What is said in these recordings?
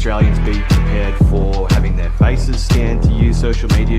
Australians be prepared for having their faces scanned to use social media?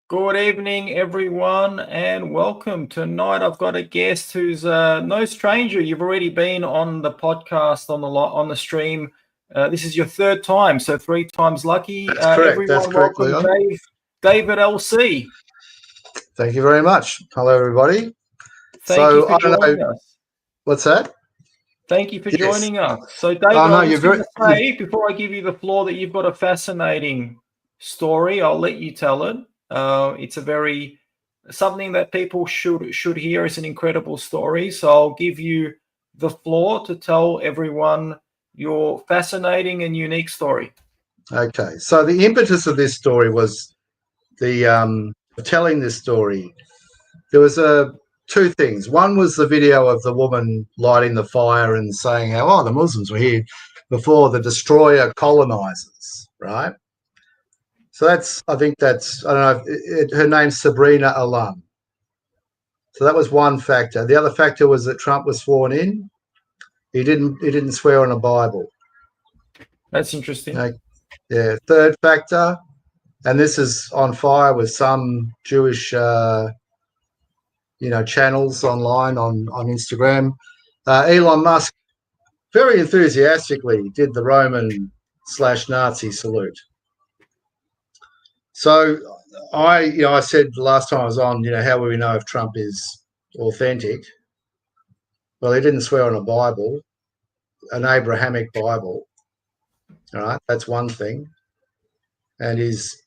Good evening, everyone, and welcome. Tonight I've got a guest who's no stranger. You've already been on the podcast, on the stream. This is your third time, so 3 times lucky. That's correct. Everyone, that's correct, welcome Leon. David LC. Thank you very much. Hello, everybody. Thank you for joining us. What's that? Thank you for Yes. joining us. So, David, I was going to very... say, before I give you the floor, that you've got a fascinating story. I'll let you tell it. It's something that people should hear. It's an incredible story. So I'll give you the floor to tell everyone your fascinating and unique story. Okay. So the impetus of this story was telling this story. There was two things. One was the video of the woman lighting the fire and saying how, the Muslims were here before the destroyer colonizers, right? So I don't know, her name's Sabrina Alam. So that was one factor. The other factor was that Trump was sworn in. He didn't swear on a Bible. That's interesting. Yeah. Third factor, and this is on fire with some Jewish, channels online on Instagram. Elon Musk very enthusiastically did the Roman/Nazi salute. So I said the last time I was on, how will we know if Trump is authentic? Well, he didn't swear on a Bible, an Abrahamic Bible. All right, that's one thing. And his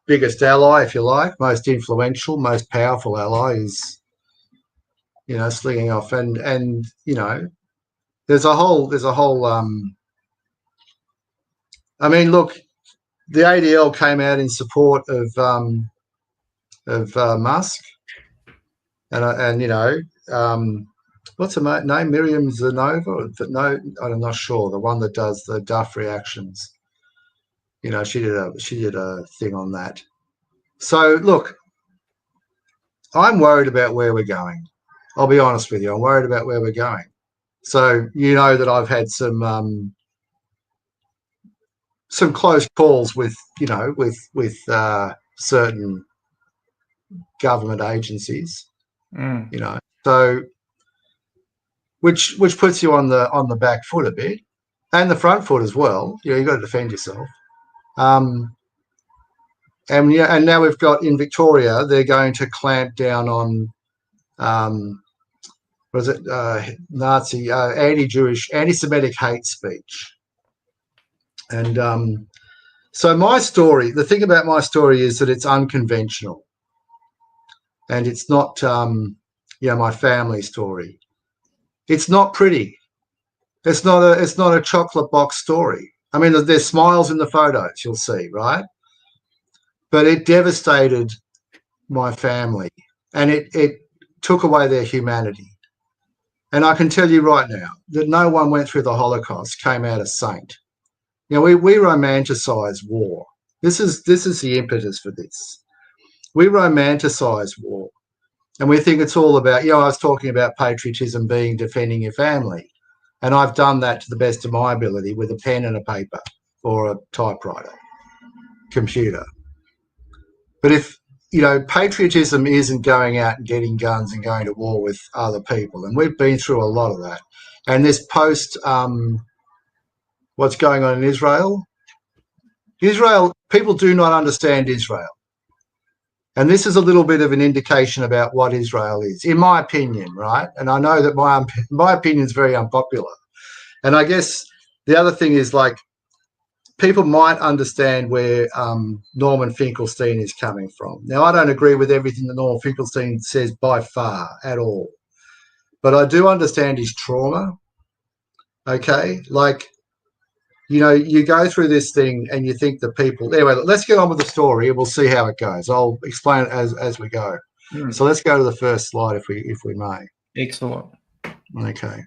biggest ally, if you like, most influential, most powerful ally is, slinging off. And there's a whole. I mean, look. The ADL came out in support of Musk, and what's her name? Miriam Zanova? No, I'm not sure. The one that does the Duff reactions. She did a thing on that. So look, I'm worried about where we're going. I'll be honest with you. I'm worried about where we're going. So that I've had some close calls with certain government agencies, so which puts you on the back foot a bit, and the front foot as well. You've got to defend yourself. And now we've got in Victoria, they're going to clamp down on was it Nazi, anti-Jewish, anti-Semitic hate speech. And so my story, the thing about my story is that it's unconventional, and it's not, my family story. It's not pretty. It's not a chocolate box story. I mean, there's smiles in the photos, you'll see, right? But it devastated my family, and it took away their humanity. And I can tell you right now that no one went through the Holocaust came out a saint. We romanticize war. This is the impetus for this. We romanticize war, and we think it's all about, I was talking about patriotism being defending your family, and I've done that to the best of my ability with a pen and a paper or a typewriter, computer. But if, patriotism isn't going out and getting guns and going to war with other people, and we've been through a lot of that. And this post, what's going on in Israel, people do not understand Israel. And this is a little bit of an indication about what Israel is, in my opinion, right? And I know that my opinion is very unpopular. And I guess the other thing is, like, people might understand where Norman Finkelstein is coming from. Now, I don't agree with everything that Norman Finkelstein says by far at all, but I do understand his trauma, okay? Like, you go through this thing and you think the people... Anyway, let's get on with the story and we'll see how it goes. I'll explain it as we go. So let's go to the first slide if we may. Excellent. Okay.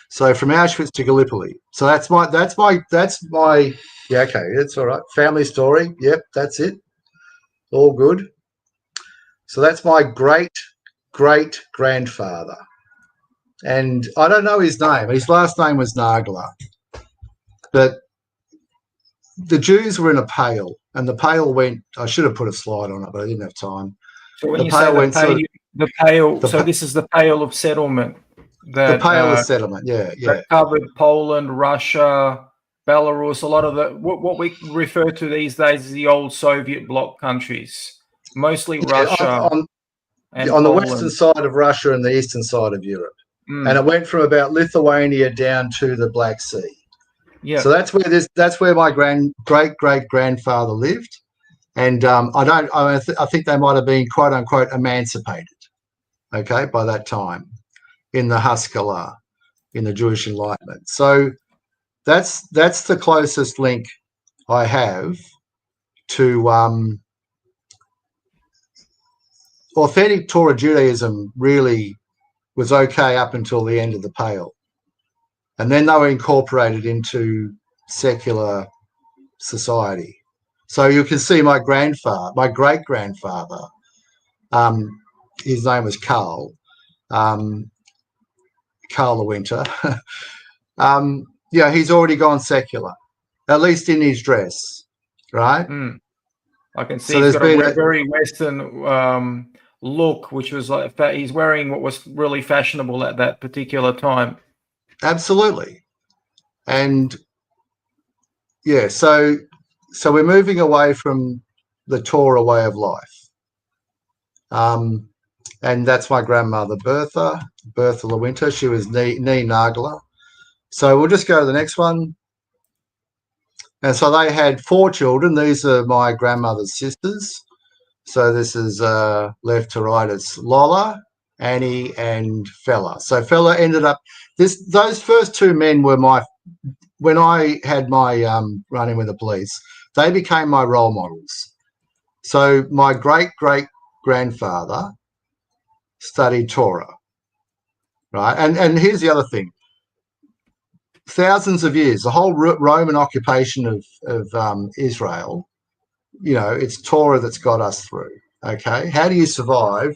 So from Auschwitz to Gallipoli. So that's my yeah, okay, it's all right. Family story. Yep, that's it. All good. So that's my great-great-grandfather. And I don't know his name. His last name was Nagler. But the Jews were in a pail, and the pail went... I should have put a slide on it, but I didn't have time. So when you say the pail, so this is the pale of settlement. The pale of settlement, yeah. That covered Poland, Russia, Belarus, a lot of what we refer to these days as the old Soviet bloc countries, mostly Russia. On the western side of Russia and the eastern side of Europe. And it went from about Lithuania down to the Black Sea. Yeah. So that's where my great-great-grandfather lived. And I think they might have been, quote unquote, emancipated, okay, by that time, in the Haskalah, in the Jewish Enlightenment. So that's the closest link I have to authentic Torah Judaism. Really was okay up until the end of the Pale, and then they were incorporated into secular society. So you can see my great-grandfather, his name was Carl the Winter. He's already gone secular, at least in his dress, right? I can see he's got a very Western look, which was like he's wearing what was really fashionable at that particular time. Absolutely. And yeah, so we're moving away from the Torah way of life. And that's my grandmother, Bertha LeWinter. She was Nee Nagler. So we'll just go to the next one. And so they had 4 children. These are my grandmother's sisters. So this is left to right. It's Lola, Annie, and Fella. So Fella ended up... Those first 2 men were when I had my run-in with the police, they became my role models. So my great-great-grandfather studied Torah, right? And here's the other thing. Thousands of years, the whole Roman occupation of Israel, it's Torah that's got us through, okay? How do you survive,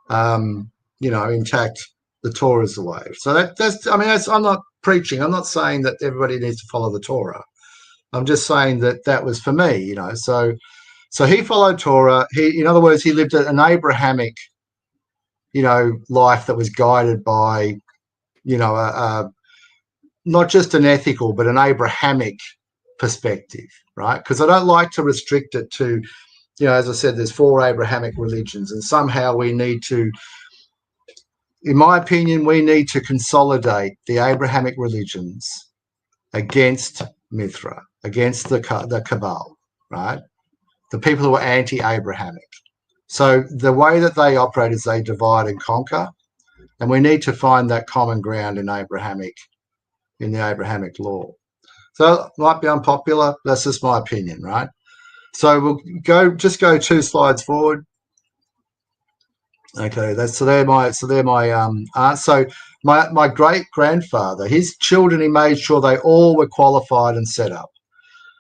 intact? The Torah is the way. So I'm not preaching. I'm not saying that everybody needs to follow the Torah. I'm just saying that was for me, So he followed Torah. In other words, he lived an Abrahamic, life that was guided by, not just an ethical, but an Abrahamic perspective, right? Because I don't like to restrict it to you know, as I said, there's 4 Abrahamic religions, and somehow we need to, in my opinion, we need to consolidate the Abrahamic religions against Mithra, against the Cabal, right? The people who are anti-Abrahamic. So the way that they operate is they divide and conquer, and we need to find that common ground in the Abrahamic law. So it might be unpopular. That's just my opinion, right? So we'll just go 2 slides forward. Okay, they're my aunt. So my great grandfather, his children, he made sure they all were qualified and set up.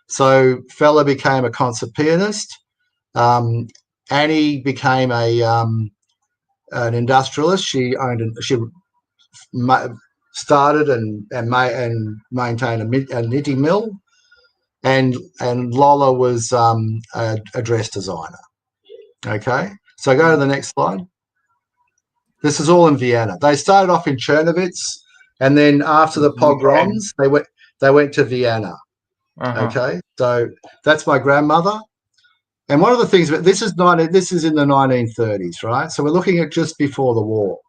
So fella became a concert pianist. Annie became an industrialist. She started and maintained a knitting mill, and Lola was a dress designer. Okay, so go to the next slide. This is all in Vienna. They started off in Chernowitz, and then after the pogroms, they went to Vienna. Okay, so that's my grandmother. And one of the things, this is in the 1930s, right? So we're looking at just before the war,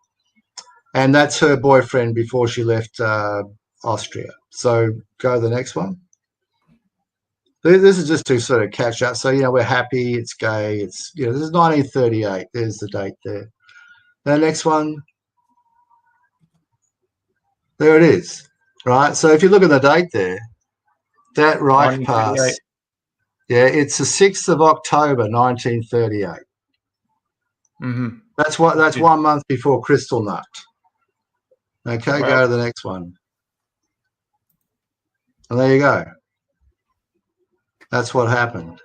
and that's her boyfriend before she left Austria. So go to the next one. This is just to sort of catch up. So, you know, we're happy, it's gay, it's, you know, this is 1938. There's the date there. The next one. There it is, right? So if you look at the date there, that Reich pass, yeah, it's the 6th of October, 1938. That's 1 month before Kristallnacht. Okay, go to the next one. And there you go. That's what happened.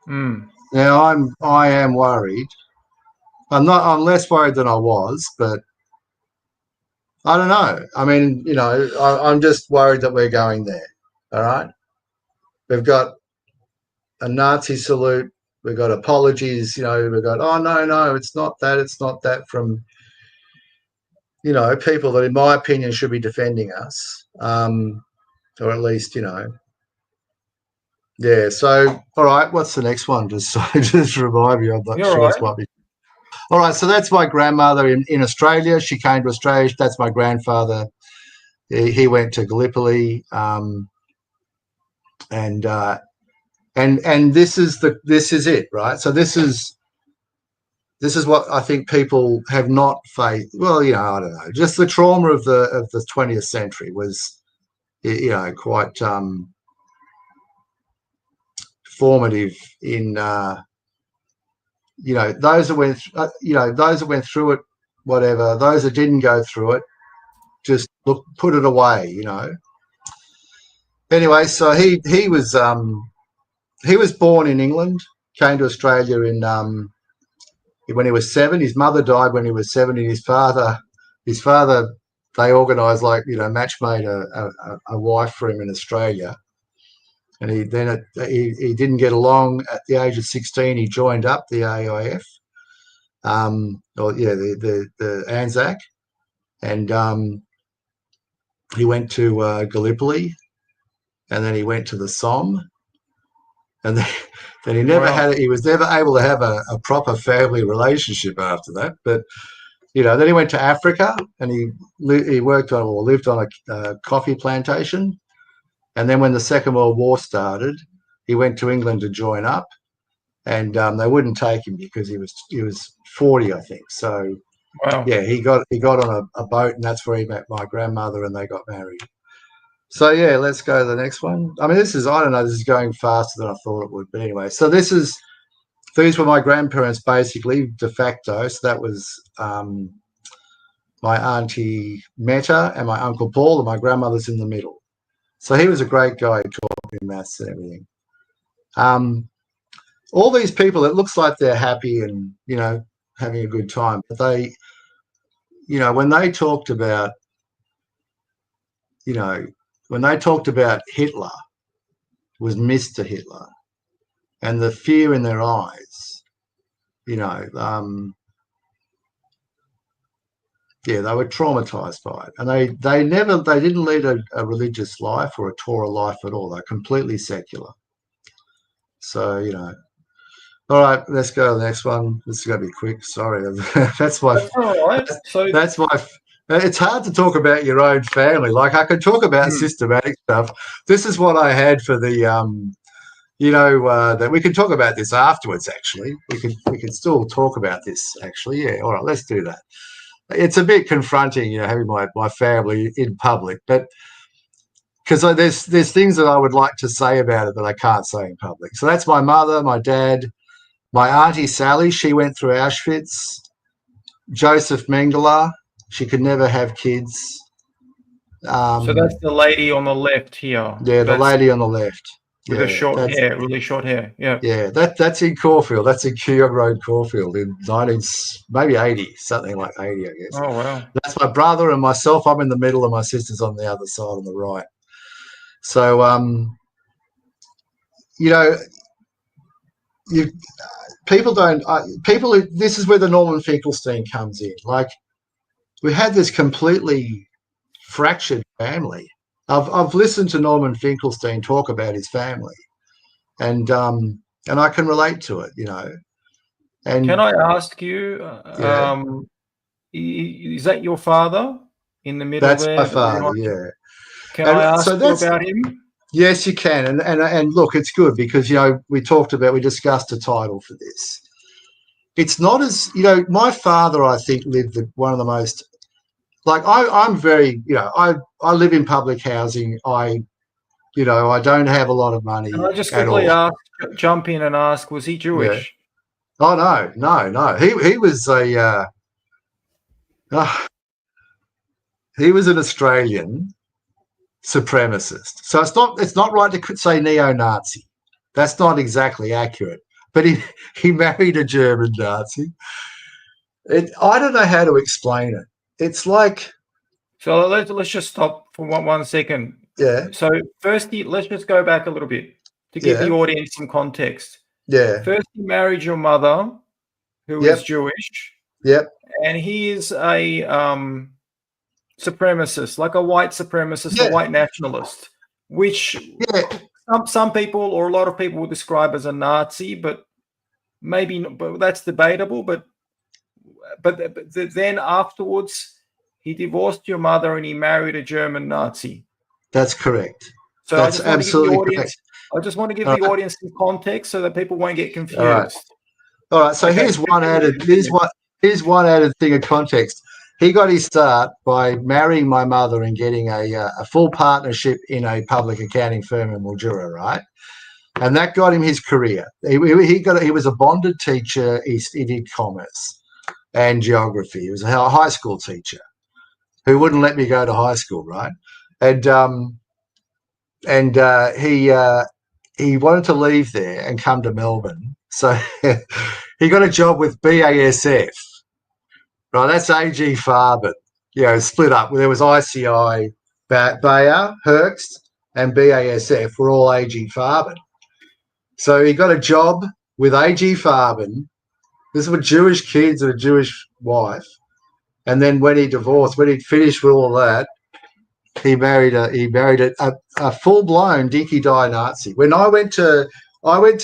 Now I am worried. I'm less worried than I was, but I don't know. I mean, you know, I'm just worried that we're going there. All right. We've got a Nazi salute. We've got apologies. You know, we've got, oh, no, it's not that. It's not that, from, you know, people that, in my opinion, should be defending us, or at least, you know. Yeah. So, all right. What's the next one? Just remind me. I'm not sure. It's what. All right, so that's my grandmother in Australia. She came to Australia. That's my grandfather. He went to Gallipoli, and this is it, right? So this is what I think people have not faced. Well, you know, I don't know. Just the trauma of the 20th century was, you know, quite formative in. You know, those that went through it, whatever. Those that didn't go through it, just put it away. You know. Anyway, so he was born in England, came to Australia when he was 7. His mother died when he was 7, and his father, they organised, like, you know, match made a wife for him in Australia. And he didn't get along. At the age of 16, he joined up the AIF, the Anzac, and he went to Gallipoli, and then he went to the Somme, and then he never he was never able to have a proper family relationship after that. But, you know, then he went to Africa, and he lived on a coffee plantation. And then when the Second World War started, he went to England to join up, and they wouldn't take him because he was 40, I think. So, yeah, he got on a boat, and that's where he met my grandmother, and they got married. So, yeah, let's go to the next one. I mean, this is going faster than I thought it would. But anyway, so these were my grandparents, basically, de facto. So that was my auntie Meta and my uncle Paul, and my grandmother's in the middle. So he was a great guy. He taught me maths and everything. All these people, it looks like they're happy and, you know, having a good time. But they, you know, when they talked about Hitler, it was Mr. Hitler, and the fear in their eyes, you know, yeah, they were traumatized by it, and they didn't lead a religious life or a Torah life at all. They're completely secular. So, you know, All right, let's go to the next one. This is going to be quick. Sorry. That's my. That's all right. So That's my. It's hard to talk about your own family. Like I could talk about Hmm. systematic stuff. This is what I had for the. That we can talk about this afterwards. Actually, we can still talk about this. Actually, yeah. All right, let's do that. It's a bit confronting, having my family in public, but because there's things that I would like to say about it that I can't say in public. So that's my mother, my dad, my auntie Sally. She went through Auschwitz. Joseph Mengele. She could never have kids. so that's the lady on the left here. Yeah, the That's lady on the left. with the short hair, really short hair. Yeah. Yeah, that's in Caulfield. That's in Keogh Road, Caulfield, in maybe 80, something like 80, I guess. Oh wow. That's my brother and myself. I'm in the middle, and my sister's on the other side on the right. So, people don't. This is where the Norman Finkelstein comes in. Like, we had this completely fractured family. I've listened to Norman Finkelstein talk about his family, and I can relate to it, And Can I ask you, yeah, is that your father in the middle that's there? my father. Yeah. Can I ask so you about him? Yes, you can, and look, it's good because we discussed a title for this. It's not as my father, I think, lived one of the most. Like I'm very, I live in public housing. I don't have a lot of money Can I just at quickly all. jump in and ask, was he Yeah. Jewish? Oh no. He was he was an Australian supremacist. So it's not right to say neo-Nazi. That's not exactly accurate. But he married a German Nazi. I don't know how to explain it. It's like, So let's just stop for one second. yeah. So firstly, let's just go back a little bit to give the audience some context. Yeah. First, you married your mother, who is Jewish. Yep. And he is a supremacist, like a white supremacist, a white nationalist, which some people or a lot of people would describe as a Nazi, but maybe but that's debatable. But then afterwards, he divorced your mother and he married a German Nazi. That's correct. So that's absolutely correct. I just want to give the audience some context so that people won't get confused. All right. So here's one added thing of context. He got his start by marrying my mother and getting a full partnership in a public accounting firm in Mildura, right? And that got him his career. He was a bonded teacher. He did commerce and geography. He was a high school teacher who wouldn't let me go to high school, right? And he wanted to leave there and come to Melbourne. So he got a job with BASF. Right, that's AG Farben, split up. There was ICI, Bayer, Herxt, and BASF were all AG Farben. So he got a job with AG Farben. This was Jewish kids and a Jewish wife. And then when he finished with all that, he married a full-blown dinky die Nazi. When I went to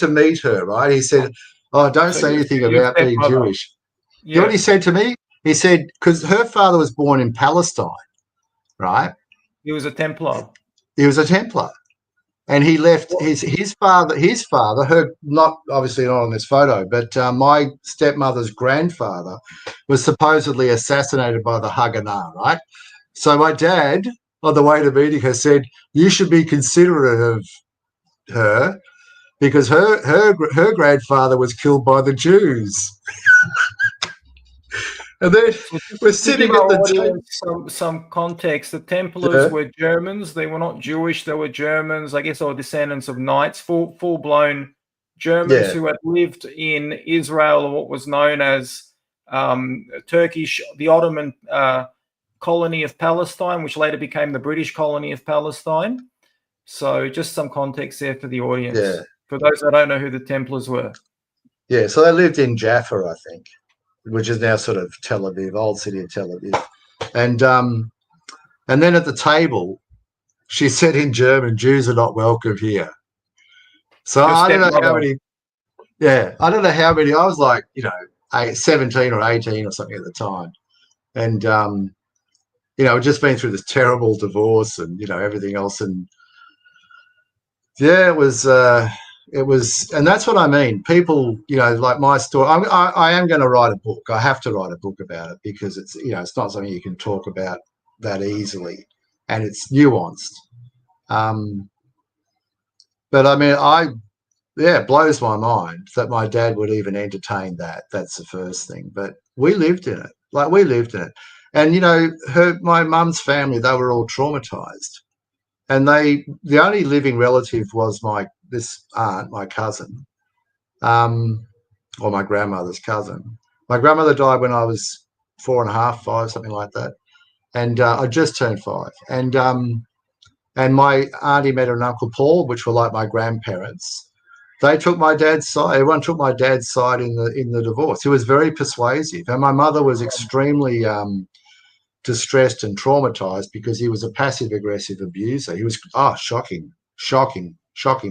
meet her, right, he said, "Oh, don't say anything about being Jewish." You know what he said to me? He said, because her father was born in Palestine, right? He was a Templar. He was a Templar. And he left his father, not obviously not on this photo, but my stepmother's grandfather was supposedly assassinated by the Haganah, right? So my dad, on the way to meeting her, said, "You should be considerate of her because her grandfather was killed by the Jews." And then we're sitting at the table. Some context. The Templars were Germans. They were not Jewish. They were Germans. I guess they were descendants of knights, full-blown Germans who had lived in Israel, or what was known as Turkish, the Ottoman colony of Palestine, which later became the British colony of Palestine. So just some context there for the audience. For those that don't know who the Templars were. Yeah, so they lived in Jaffa, I think, which is now sort of Tel Aviv, old city of Tel Aviv. And then at the table, she said in German, "Jews are not welcome here." So I don't know how many. Yeah, I don't know how many. I was like, 17 or 18 or something at the time, and just been through this terrible divorce and everything else, and yeah, it was, and that's what I mean. People, like my story. I am going to write a book. I have to write a book about it because it's not something you can talk about that easily, and it's nuanced. But I mean, it blows my mind that my dad would even entertain that. That's the first thing. But we lived in it. Like, we lived in it. And, my mum's family, they were all traumatized. And the only living relative was this aunt, my cousin, or my grandmother's cousin. My grandmother died when I was 4.5, 5, something like that. And I just turned 5. And my auntie met her and Uncle Paul, which were like my grandparents. They took my dad's side. Everyone took my dad's side in the divorce. He was very persuasive, and my mother was extremely distressed and traumatized because he was a passive aggressive abuser. He was shocking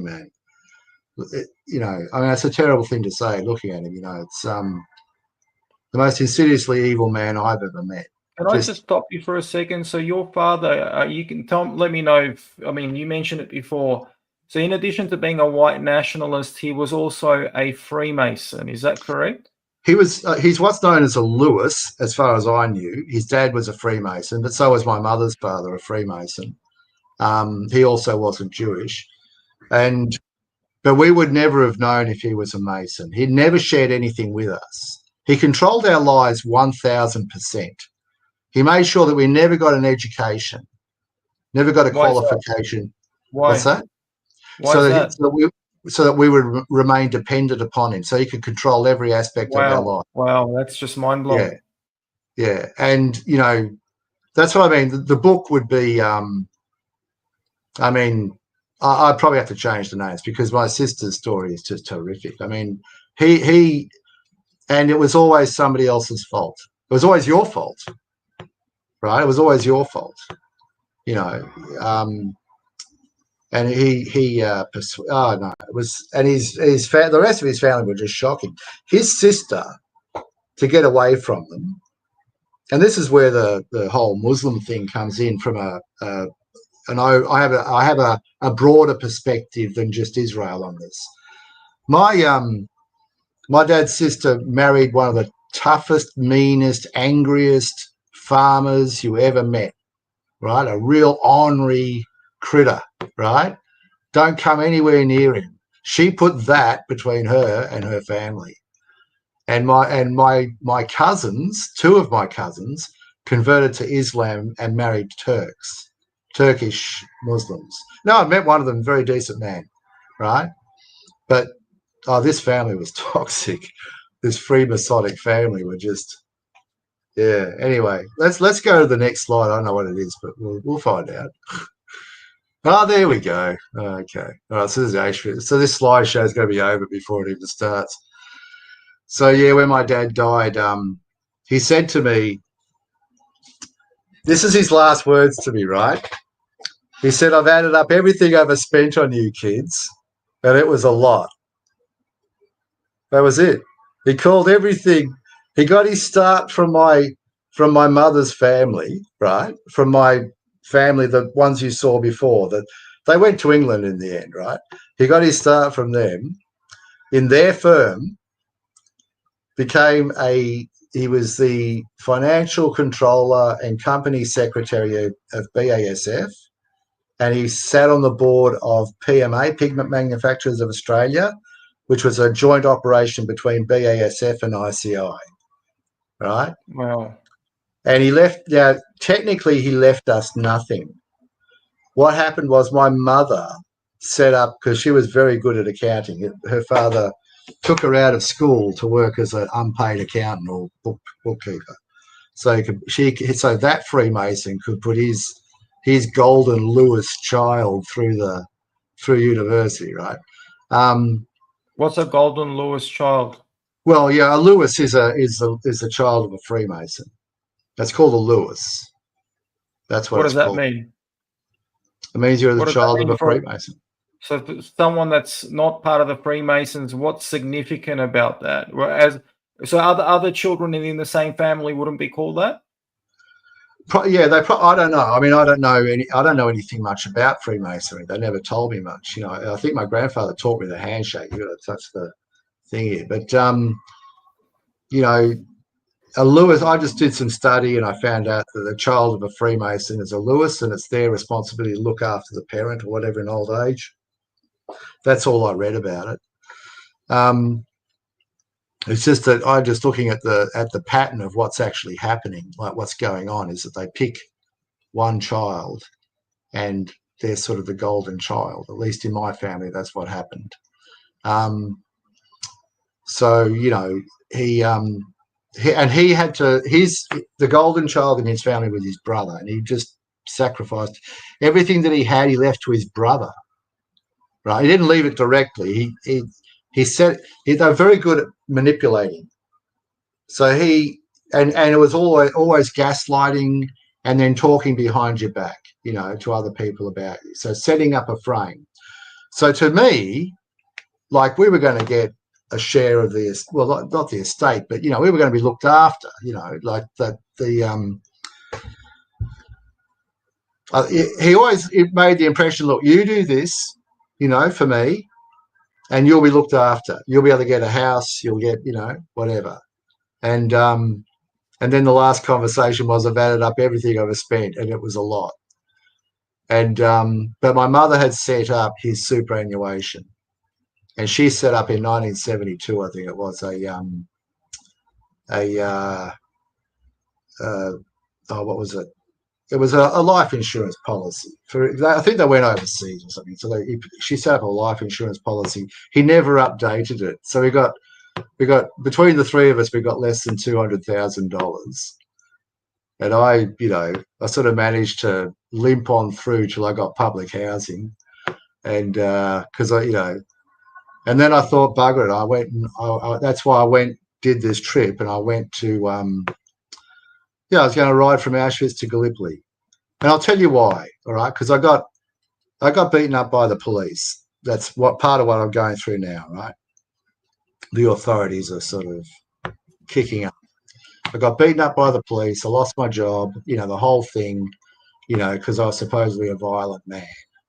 man. I mean, it's a terrible thing to say. Looking at him, it's the most insidiously evil man I've ever met. Can I just stop you for a second? So your father, you can let me know if, I mean, you mentioned it before. So in addition to being a white nationalist, he was also a Freemason. Is that correct? He's what's known as a Lewis, as far as I knew. His dad was a Freemason, but so was my mother's father, a Freemason. He also wasn't Jewish. But we would never have known if he was a Mason. He never shared anything with us. He controlled our lives 1,000%. He made sure that we never got an education, never got a qualification. Why? What's that? Why is that? So that we would remain dependent upon him, so he could control every aspect of our life. Wow, that's just mind-blowing. Yeah. And, that's what I mean. The book would be, I mean, I'd probably have to change the names because my sister's story is just horrific. I mean, and it was always somebody else's fault. It was always your fault, right? It was always your fault, and it was, and the rest of his family were just shocking. His sister, to get away from them, and this is where the whole Muslim thing comes in from and I have a broader perspective than just Israel on this. My dad's sister married one of the toughest, meanest, angriest farmers you ever met, right? A real ornery critter, right? Don't come anywhere near him. She put that between her and her family. And my cousins, 2 of my cousins, converted to Islam and married Turkish Muslims. No, I met one of them, very decent man, right? But this family was toxic. This Freemasonic family were just, yeah. Anyway, let's go to the next slide. I don't know what it is, but we'll find out. There we go. Okay. All right. So this is Auschwitz. So this slideshow is going to be over before it even starts. So yeah, when my dad died, he said to me, this is his last words to me, right? He said, I've added up everything I've spent on you kids, and it was a lot. That was it. He called everything. He got his start from my mother's family, right? From my family, the ones you saw before, that they went to England in the end, right? He got his start from them. In their firm, he was the financial controller and company secretary of BASF, and he sat on the board of PMA, Pigment Manufacturers of Australia, which was a joint operation between BASF and ICI, right? Wow. And technically he left us nothing. What happened was my mother set up, because she was very good at accounting. Her father took her out of school to work as an unpaid accountant or bookkeeper. So that Freemason could put his golden Lewis child through university, right? What's a golden Lewis child? Well, yeah, a Lewis is a child of a Freemason. That's called a Lewis. That's what does it's that called. mean? It means you're the child of a Freemason. So for someone that's not part of the Freemasons, what's significant about that? Whereas, so other children in the same family wouldn't be called that? Yeah, I don't know. I mean, I don't know anything much about Freemasonry. They never told me much. You know, I think my grandfather taught me the handshake. You got to touch the thing here. But you know, a Lewis. I just did some study and I found out that the child of a Freemason is a Lewis, and it's their responsibility to look after the parent or whatever in old age. That's all I read about it. It's just that I'm just looking at the pattern of what's actually happening, like what's going on, is that they pick one child and they're sort of the golden child. At least in my family, that's what happened. So, you know, he had to, the golden child in his family was his brother, and he just sacrificed everything that he had, he left to his brother, right? He didn't leave it directly. He said they're very good at manipulating. So and it was always gaslighting and then talking behind your back, you know, to other people about you. So setting up a frame. So to me, like, we were going to get a share of the, well, not the estate, but, you know, we were going to be looked after, you know, like he always made the impression, look, you do this, you know, for me, and you'll be looked after. You'll be able to get a house. You'll get, you know, whatever. And then the last conversation was, I've added up everything I've spent, and it was a lot. And but my mother had set up his superannuation, and she set up in 1972, I think it was, what was it? It was a life insurance policy. I think they went overseas or something. So she set up a life insurance policy. He never updated it. So we got between the three of us, we got less than $200,000. And I sort of managed to limp on through till I got public housing. And because and then I thought, bugger it. I went and that's why I did this trip, and I went to I was going to ride from Auschwitz to Gallipoli. And I'll tell you why, all right? Because I got beaten up by the police. That's part of what I'm going through now, right? The authorities are sort of kicking up. I got beaten up by the police. I lost my job, you know, the whole thing, you know, because I was supposedly a violent man,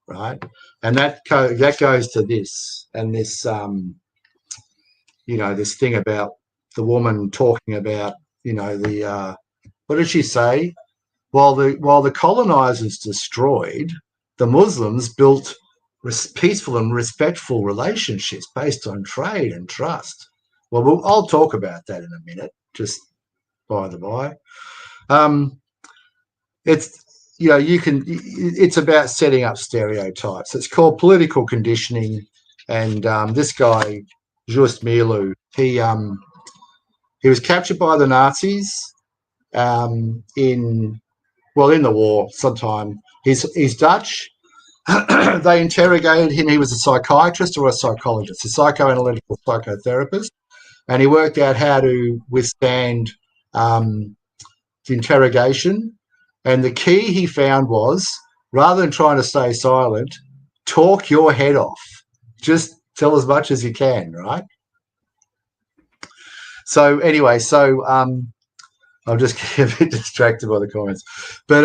right? And that goes to this, and this, you know, this thing about the woman talking about, you know, what did she say? While the colonizers destroyed, the Muslims built peaceful and respectful relationships based on trade and trust. Well, I'll talk about that in a minute, just by the by. It's, you know, it's about setting up stereotypes. It's called political conditioning. And this guy, Just Milu, he was captured by the Nazis in the war sometime. He's Dutch. They interrogated him. He was a psychiatrist or a psychologist, a psychoanalytical psychotherapist, and he worked out how to withstand the interrogation. And the key he found was, rather than trying to stay silent, talk your head off. Just tell as much as you can, right? So anyway, I'll just get a bit distracted by the comments. But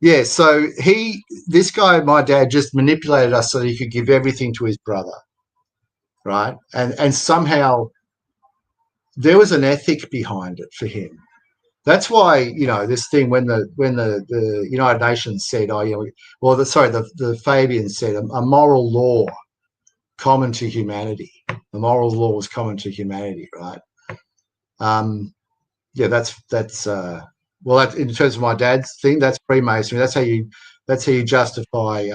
yeah, so this guy, my dad, just manipulated us so that he could give everything to his brother, right? And somehow there was an ethic behind it for him. That's why, you know, this thing when the United Nations said, the Fabians said a moral law common to humanity. The moral law was common to humanity, right? Yeah, that's that in terms of my dad's thing, that's Freemasonry. That's how you justify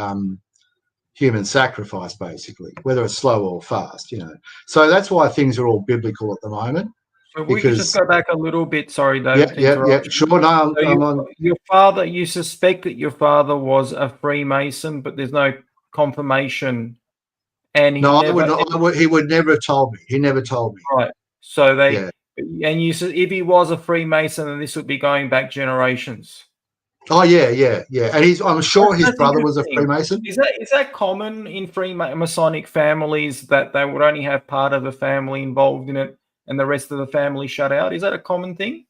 human sacrifice, basically, whether it's slow or fast, you know. So that's why things are all biblical at the moment. So we can just go back a little bit. Sorry, David. Yeah, sure. No, so your father. You suspect that your father was a Freemason, but there's no confirmation. And he would never have told me. He never told me. Right. So and you said if he was a Freemason, then this would be going back generations. Oh yeah, yeah, yeah. And I'm sure his That's brother was a interesting. Freemason. Is that common in Freemasonic families that they would only have part of the family involved in it and the rest of the family shut out? Is that a common thing?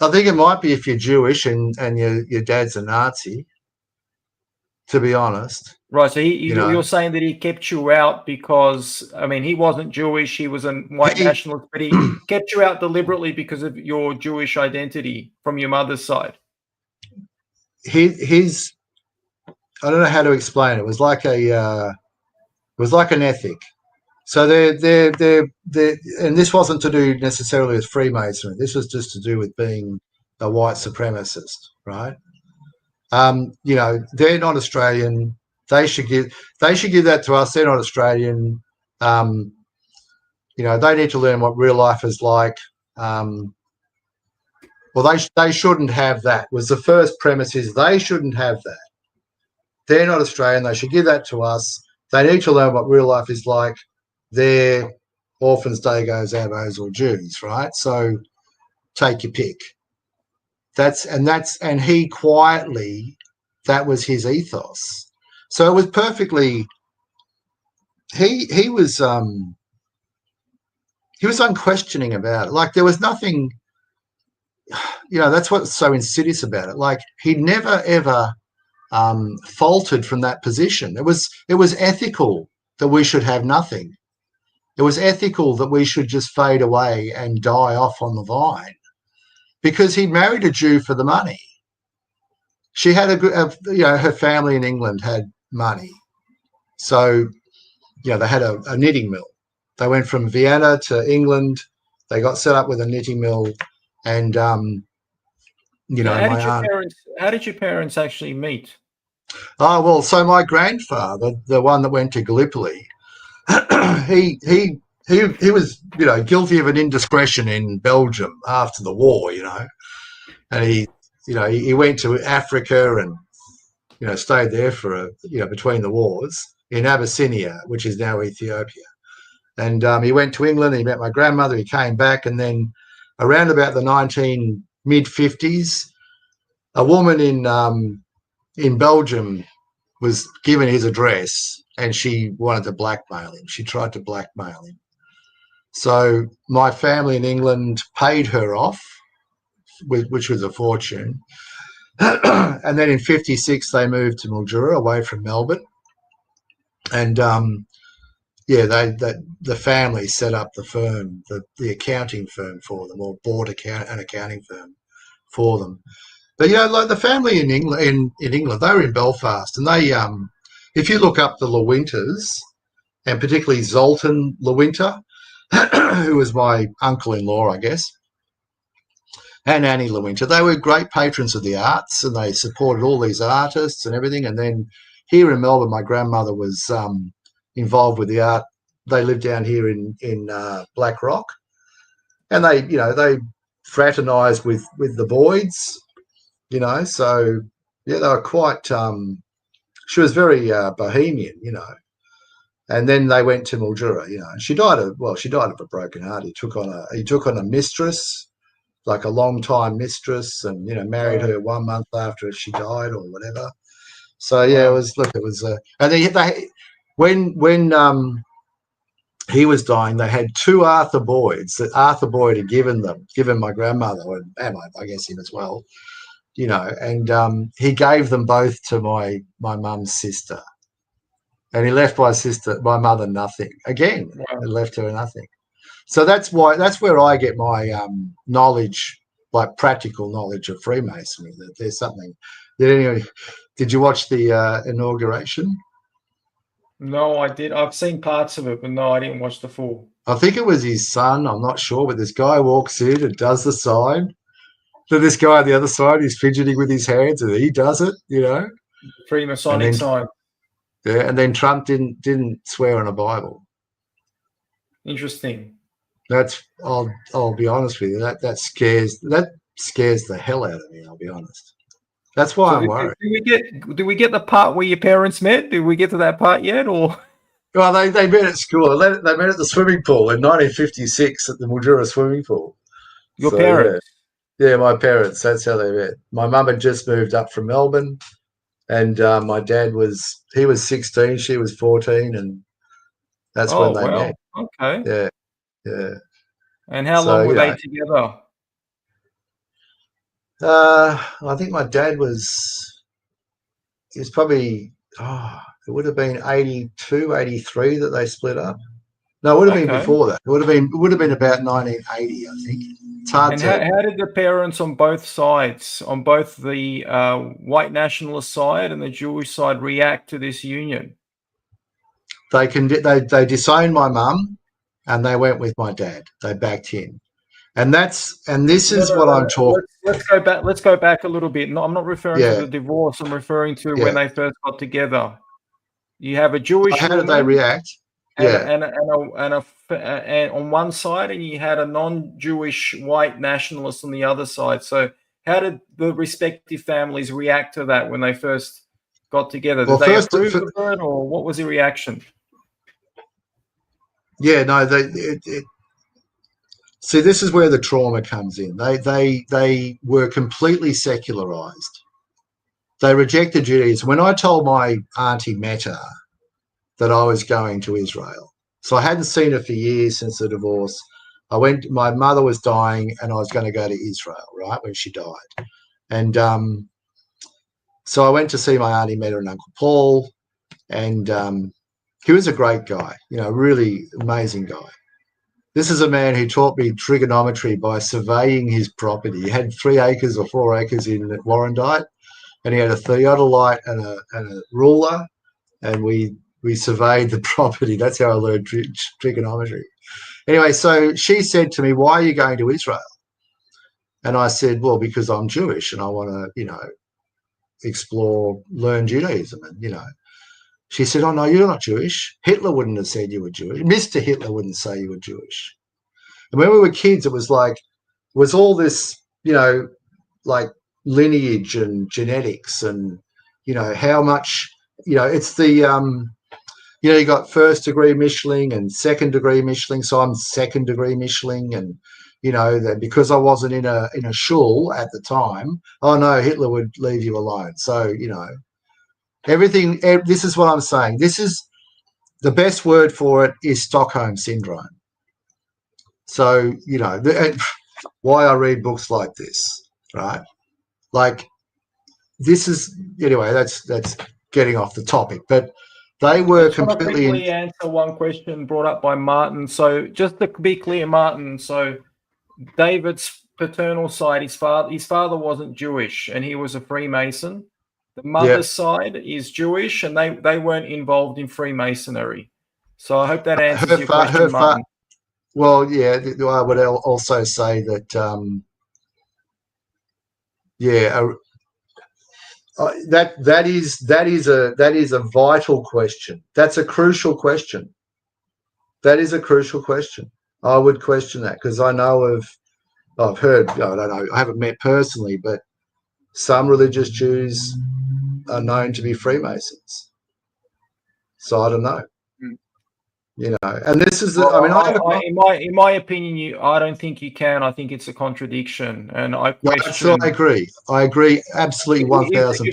I think it might be if you're Jewish and your dad's a Nazi. To be honest, Right. So you know, you're saying that he kept you out because, I mean, he wasn't Jewish, he was a white he nationalist, but he kept you out deliberately because of your Jewish identity from your mother's side. his I don't know how to explain it. It was like an ethic. So they're and this wasn't to do necessarily with Freemasonry. This was just to do with being a white supremacist, right? They're not Australian. They should give that to us. They're not Australian. Um, they need to learn what real life is like. Well, they shouldn't have that. Was the first premise is they shouldn't have that. They're not Australian. They should give that to us. They need to learn what real life is like. They're orphans, dagos, abos, or Jews, right? So take your pick. And he quietly, that was his ethos. So it was perfectly. He was unquestioning about it. Like there was nothing. That's what's so insidious about it. Like he never ever faltered from that position. It was ethical that we should have nothing. It was ethical that we should just fade away and die off on the vine, because he married a Jew for the money. She had her family in England had money, so they had a knitting mill. They went from Vienna to England. They got set up with a knitting mill, and my aunt. How did your parents actually meet? Oh well, so my grandfather, the one that went to Gallipoli, he was guilty of an indiscretion in Belgium after the war, and he went to Africa and stayed there for between the wars in Abyssinia, which is now Ethiopia. And he went to England. He met my grandmother. He came back, and then around about the mid-50s, a woman in Belgium was given his address, and she wanted to blackmail him. She tried to blackmail him. So my family in England paid her off, which was a fortune. And then in 56, they moved to Mildura, away from Melbourne. And the family set up the firm, the accounting firm for them, or bought an accounting firm for them. But like the family in England, they were in Belfast, and they, if you look up the Lewinters, and particularly Zoltan Lewinter, who was my uncle-in-law, I guess, and Annie Lewinter, they were great patrons of the arts, and they supported all these artists and everything. And then here in Melbourne, my grandmother was involved with the art. They lived down here in Black Rock, and they fraternised with the Boyds. So they were quite. She was very bohemian, and then they went to Mildura, and she died of a broken heart. He took on a mistress, like a long time mistress, and married her 1 month after she died or whatever. So it was. And when he was dying, they had two Arthur Boyds that Arthur Boyd had given my grandmother, and I guess him as well. And he gave them both to my mum's sister, and he left my mother, nothing. Again, He left her nothing. So that's where I get my knowledge, like practical knowledge of Freemasonry. That there's something. Did you watch the inauguration? No, I did. I've seen parts of it, but no, I didn't watch the full. I think it was his son. I'm not sure, but this guy walks in and does the sign. Then this guy on the other side, he's fidgeting with his hands, and he does it. Freemasonic sign. Yeah, and then Trump didn't swear on a Bible. Interesting. I'll be honest with you. That scares the hell out of me. I'll be honest. That's why I'm worried. Do we get the part where your parents met? Did we get to that part yet, or? Well, they met at school. They met at the swimming pool in 1956 at the Mildura swimming pool. Your parents? Yeah, my parents. That's how they met. My mum had just moved up from Melbourne, and my dad he was 16, she was 14, and that's when Oh, they met. well, okay. Yeah, yeah. And how So long were they together? I think my dad he was probably it would have been 82, 83 that they split up. No, it would have been Okay. before that. It would have been about 1980, I think. It's hard And to. how did the parents on both sides, on both the white nationalist side and the Jewish side, react to this union? They disowned my mum, and they went with my dad. They backed him, and this No, is no, what no, I'm no. talking. Let's go back. Let's go back a little bit. No, I'm not referring to Yeah, the divorce. I'm referring to when yeah. they first got together. You have a Jewish How did they woman react? and Yeah. and on one side, and you had a non-Jewish white nationalist on the other side. So, how did the respective families react to that when they first got together? Well, Did they first, approve of it, or what was the reaction? yeah, no. See, this is where the trauma comes in. They were completely secularized. They rejected Judaism. When I told my auntie Meta that I was going to Israel, so I hadn't seen her for years since the divorce. My mother was dying, and I was going to go to Israel, right, when she died. And so I went to see my auntie Meta and Uncle Paul, and he was a great guy, really amazing guy. This is a man who taught me trigonometry by surveying his property. He had 3 acres or 4 acres in Warrandyte, and he had a theodolite and a ruler, and we surveyed the property. That's how I learned trigonometry. Anyway, so she said to me, "Why are you going to Israel?" And I said, "Well, because I'm Jewish and I want to, learn Judaism." And she said, "Oh no, you're not Jewish. Hitler wouldn't have said you were Jewish. Mr. Hitler wouldn't say you were Jewish." And when we were kids, it was all this, like lineage and genetics and, how much, it's the, you got first degree Michelin and second degree Michelin. So I'm second degree Michelin. And, that because I wasn't in a shul at the time, oh no, Hitler would leave you alone. So, everything, this is what I'm saying. This is the best word for it is Stockholm syndrome. So, why I read books like this, right? Like this is anyway. That's getting off the topic, but they I were just want to completely. quickly answer one question brought up by Martin. So, just to be clear, Martin. So, David's paternal side, his father wasn't Jewish, and he was a Freemason. The Yeah, mother's side is Jewish, and they weren't involved in Freemasonry. So, I hope that answers your question, Martin. Well, yeah. I would also say that. Yeah, that is a vital question. That's a crucial question. That is a crucial question. I would question that because I've heard. I don't know. I haven't met personally, but some religious Jews are known to be Freemasons. So I don't know. And this is the. I mean, I have in my opinion, I don't think you can. I think it's a contradiction, and I question. So I agree. I agree absolutely 1000%.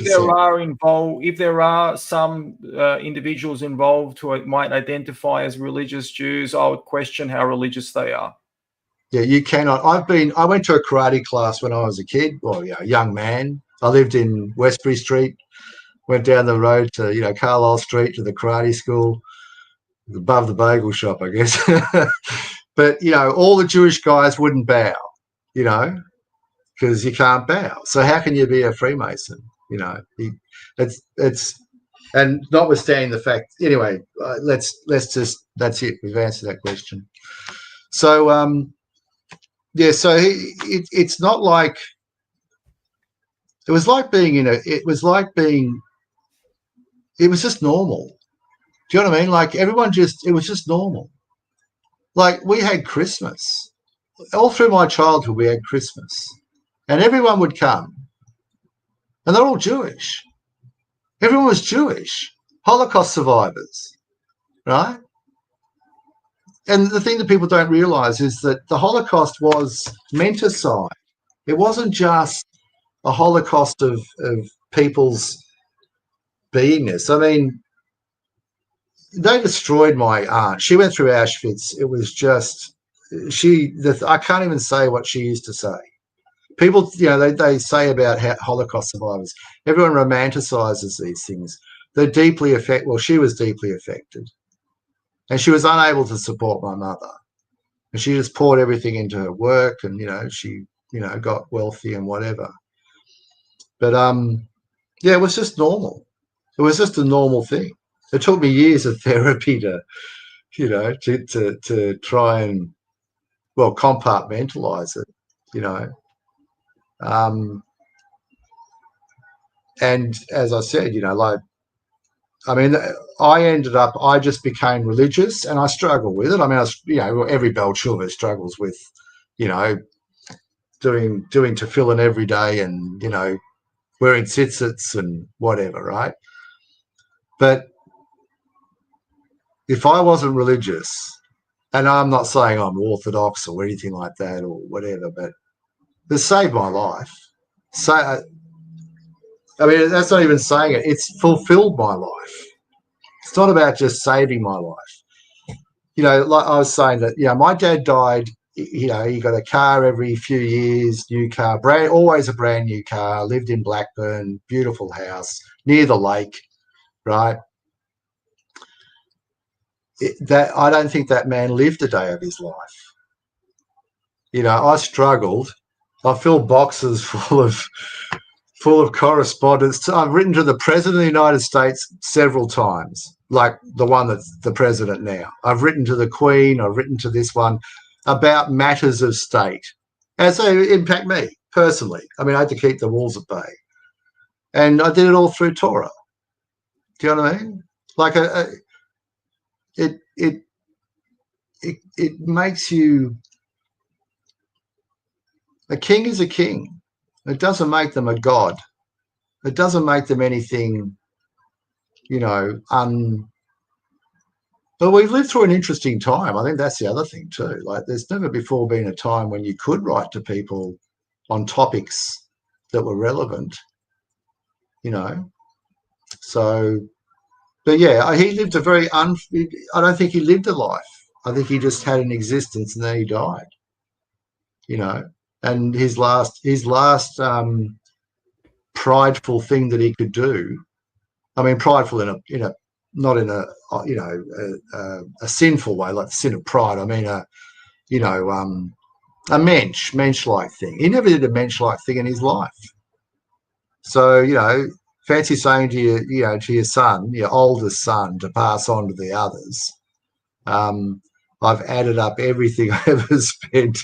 If there are some individuals involved who might identify as religious Jews, I would question how religious they are. Yeah, you cannot. I went to a karate class when I was a kid, or a young man. I lived in Westbury Street. Went down the road to Carlisle Street to the karate school, above the bagel shop, I guess. But all the Jewish guys wouldn't bow, because you can't bow. So how can you be a Freemason? It's and notwithstanding the fact. Anyway, let's just that's it. We've answered that question. So yeah. So it's not like it was like being It was like being. It was just normal. Do you know what I mean? Like it was just normal. Like we had Christmas. All through my childhood, we had Christmas. And everyone would come. And they're all Jewish. Everyone was Jewish. Holocaust survivors, right? And the thing that people don't realise is that the Holocaust was menticide. It wasn't just a holocaust of people's beingness. I mean, they destroyed my aunt. She went through Auschwitz. It was just I can't even say what she used to say. People, they say about Holocaust survivors. Everyone romanticizes these things. They're deeply affected. Well, she was deeply affected, and she was unable to support my mother. And she just poured everything into her work, and she got wealthy and whatever. But yeah, it was just normal. It was just a normal thing. It took me years of therapy to try and compartmentalize it. And as I said, I just became religious, and I struggle with it. I mean, every Belchuva struggles with, doing tefillin every day, and wearing tzitzits and whatever, right? But if I wasn't religious, and I'm not saying I'm Orthodox or anything like that or whatever, but it saved my life. So, I mean, that's not even saying it. It's fulfilled my life. It's not about just saving my life. Like I was saying that, my dad died, he got a car every few years, new car, always a brand new car, lived in Blackburn, beautiful house, near the lake, right? I don't think that man lived a day of his life. I struggled. I filled boxes full of correspondence. I've written to the President of the United States several times, like the one that's the president now. I've written to the Queen. I've written to this one about matters of state as they impact me personally. I mean, I had to keep the wolves at bay, and I did it all through Torah. Do you know what I mean? Like it makes you. A king is a king. It doesn't make them a god. It doesn't make them anything, But we've lived through an interesting time. I think that's the other thing too. Like, there's never before been a time when you could write to people on topics that were relevant, So, but yeah, he lived a very I don't think he lived a life. I think he just had an existence and then he died, And his last prideful thing that he could do. I mean, prideful not in a sinful way, like the sin of pride. I mean, a mensch-like thing. He never did a mensch-like thing in his life. So, fancy saying to your son, your oldest son, to pass on to the others. I've added up everything I ever spent.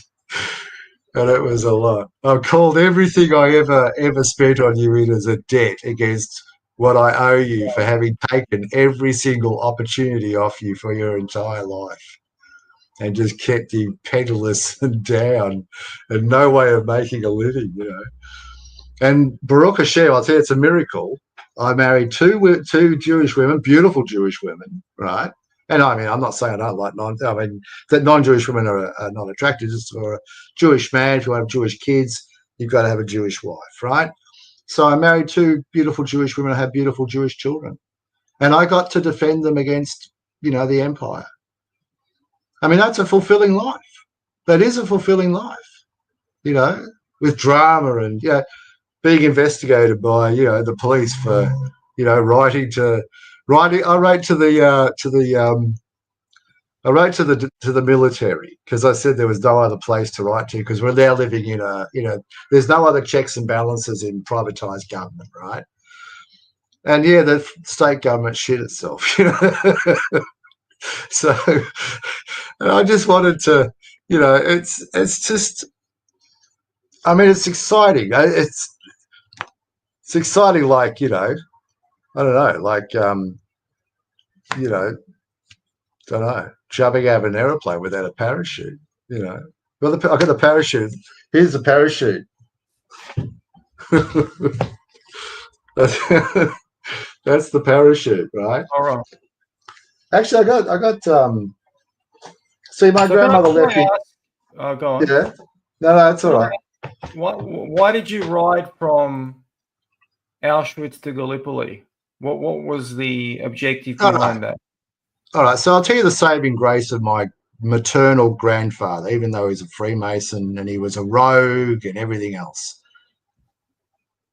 And it was a lot. I've called everything I ever spent on you in as a debt against what I owe you for having taken every single opportunity off you for your entire life, and just kept you penniless and down, and no way of making a living, And Baruch Hashem, I'll tell you, it's a miracle. I married two Jewish women, beautiful Jewish women, right? And I mean, I'm not saying I don't like that non-Jewish women are not attractive. Just for a Jewish man, if you have Jewish kids, you've got to have a Jewish wife, right? So I married two beautiful Jewish women. I had beautiful Jewish children. And I got to defend them against, the empire. I mean, that's a fulfilling life. That is a fulfilling life, with drama and, being investigated by, the police for, writing to the military, because I said there was no other place to write to, because we're now living in there's no other checks and balances in privatized government, right? And yeah, the state government shit itself, So I just wanted to, it's just, I mean, it's exciting. It's exciting, like, I don't know, like, don't know, jumping out of an aeroplane without a parachute, Well, I got a parachute. Here's the parachute. That's the parachute, right? All right. Actually, I got. See, my grandmother left me. Oh, go on. Yeah. No, it's all right. Why did you ride from Auschwitz to Gallipoli? What was the objective All right. behind that? All right. So I'll tell you the saving grace of my maternal grandfather, even though he's a Freemason and he was a rogue and everything else.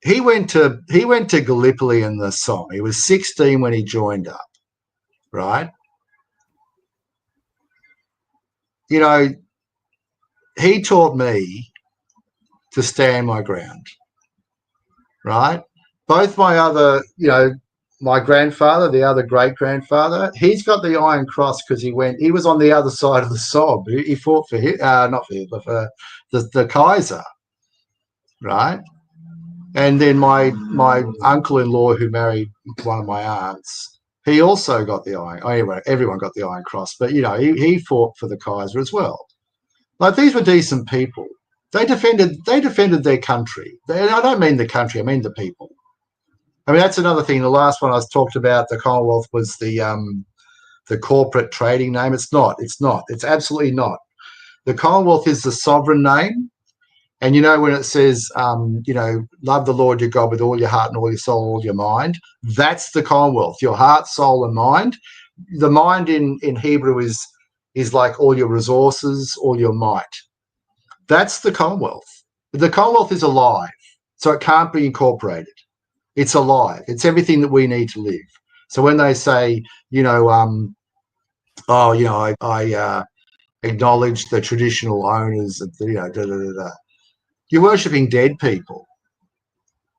He went to Gallipoli in the Somme. He was 16 when he joined up, right? You know, he taught me to stand my ground, right? Both my other, my grandfather, the other great-grandfather, he's got the Iron Cross because he was on the other side of the Somme. He fought for not for Hitler, for the Kaiser, right? And then my uncle-in-law, who married one of my aunts, he also got the Iron. Anyway, everyone got the Iron Cross, but he fought for the Kaiser as well. Like, these were decent people. They defended their country. I don't mean the country, I mean the people. I mean, that's another thing. The last one I talked about, the Commonwealth, was the corporate trading name. It's not. It's absolutely not. The Commonwealth is the sovereign name. And when it says, love the Lord your God with all your heart and all your soul, all your mind, that's the Commonwealth. Your heart, soul, and mind. The mind in Hebrew is like all your resources, all your might. That's the Commonwealth. The Commonwealth is alive, so it can't be incorporated. It's alive. It's everything that we need to live. So when they say, I acknowledge the traditional owners of you're worshipping dead people,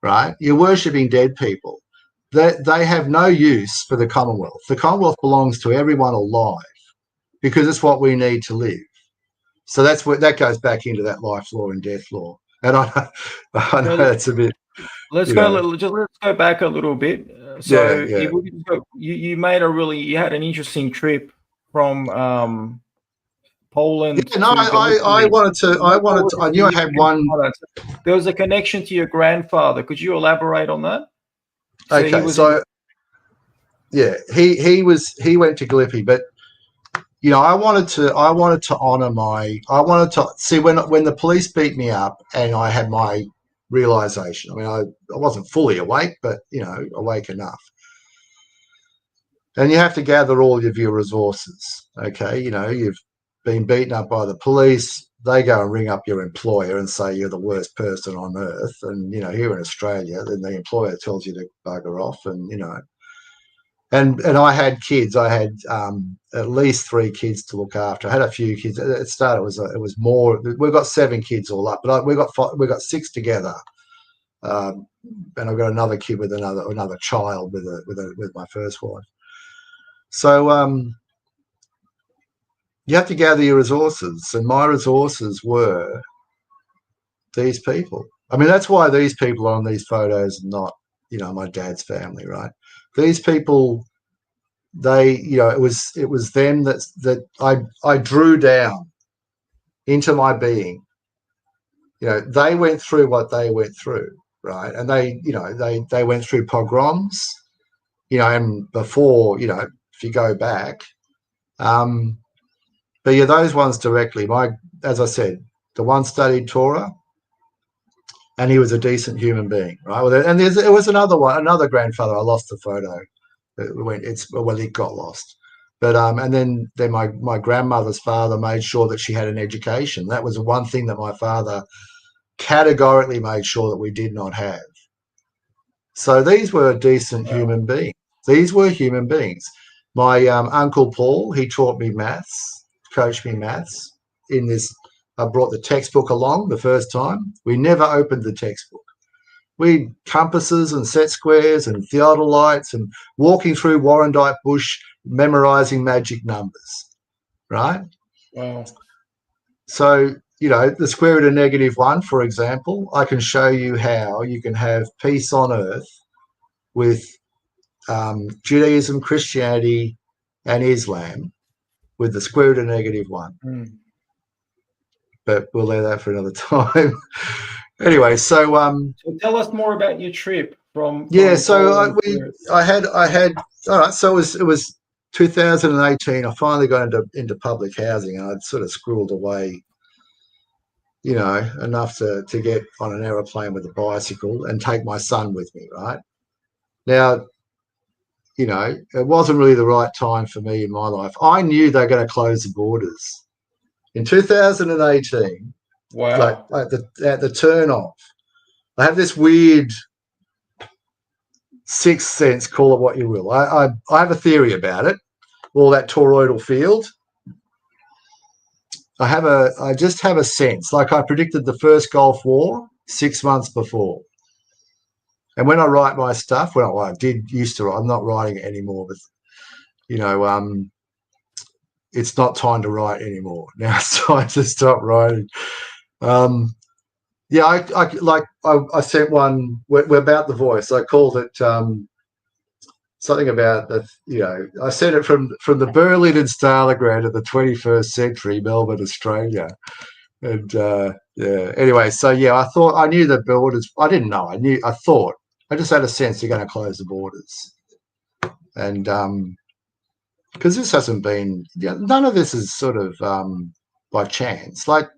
right? You're worshipping dead people. They have no use for the Commonwealth. The Commonwealth belongs to everyone alive because it's what we need to live. So that goes back into that life law and death law. And I know that's a bit. Let's go back a little bit. So yeah. You had an interesting trip from Poland. Yeah, no, I wanted to. I knew I had one. There was a connection to your grandfather. Could you elaborate on that? He went to Gallipoli, but I wanted to honor I wanted to see when the police beat me up and I had my realization. I mean, I wasn't fully awake, but awake enough. And you have to gather all of your resources. Okay, you've been beaten up by the police. They go and ring up your employer and say you're the worst person on earth. And here in Australia, then the employer tells you to bugger off. And and I had kids. I had at least 3 kids to look after. I had a few kids. At the start, it was more. We've got 7 kids all up, but we've got 6 together. And I've got another kid with another child with my first wife. So you have to gather your resources, and my resources were these people. I mean, that's why these people are on these photos and not, my dad's family, right? These people, it was them that I drew down into my being. They went through what they went through, right? And they went through pogroms, and before, if you go back, but yeah, those ones directly. As I said, the one studied Torah, and he was a decent human being, right? And there was another grandfather. I lost the photo. It got lost. But and then my grandmother's father made sure that she had an education. That was the one thing that my father categorically made sure that we did not have. So these were decent human beings. These were human beings. My Uncle Paul, he taught me maths, coached me maths. I brought the textbook along the first time. We never opened the textbook. We compasses and set squares and theodolites and walking through Warrandyte bush, memorizing magic numbers, right? Wow. So, the square root of -1, for example, I can show you how you can have peace on earth with Judaism, Christianity, and Islam with the square root of -1. But we'll leave that for another time. Anyway, so tell us more about your trip from I had all right. So it was 2018. I finally got into public housing, and I'd sort of squirreled away, you know, enough to get on an aeroplane with a bicycle and take my son with me, right? Now, you know, it wasn't really the right time for me in my life. I knew they were going to close the borders. In 2018, like Wow. at the turn off, I have this weird sixth sense, call it what you will. I have a theory about it. All that toroidal field. I just have a sense, like I predicted the first Gulf War 6 months before. And when I write my stuff, well, I did used to write, I'm not writing it anymore, but, you know, it's not time to write anymore. Now it's time to stop writing. Yeah, I sent one, we're about the voice. I called it something about the, you know, I sent it from the Berlin and Stalingrad of the 21st century, Melbourne, Australia. And yeah, anyway, so yeah, I knew the borders. I didn't know. I just had a sense they're going to close the borders. And because this hasn't been, you know, none of this is sort of by chance. Like,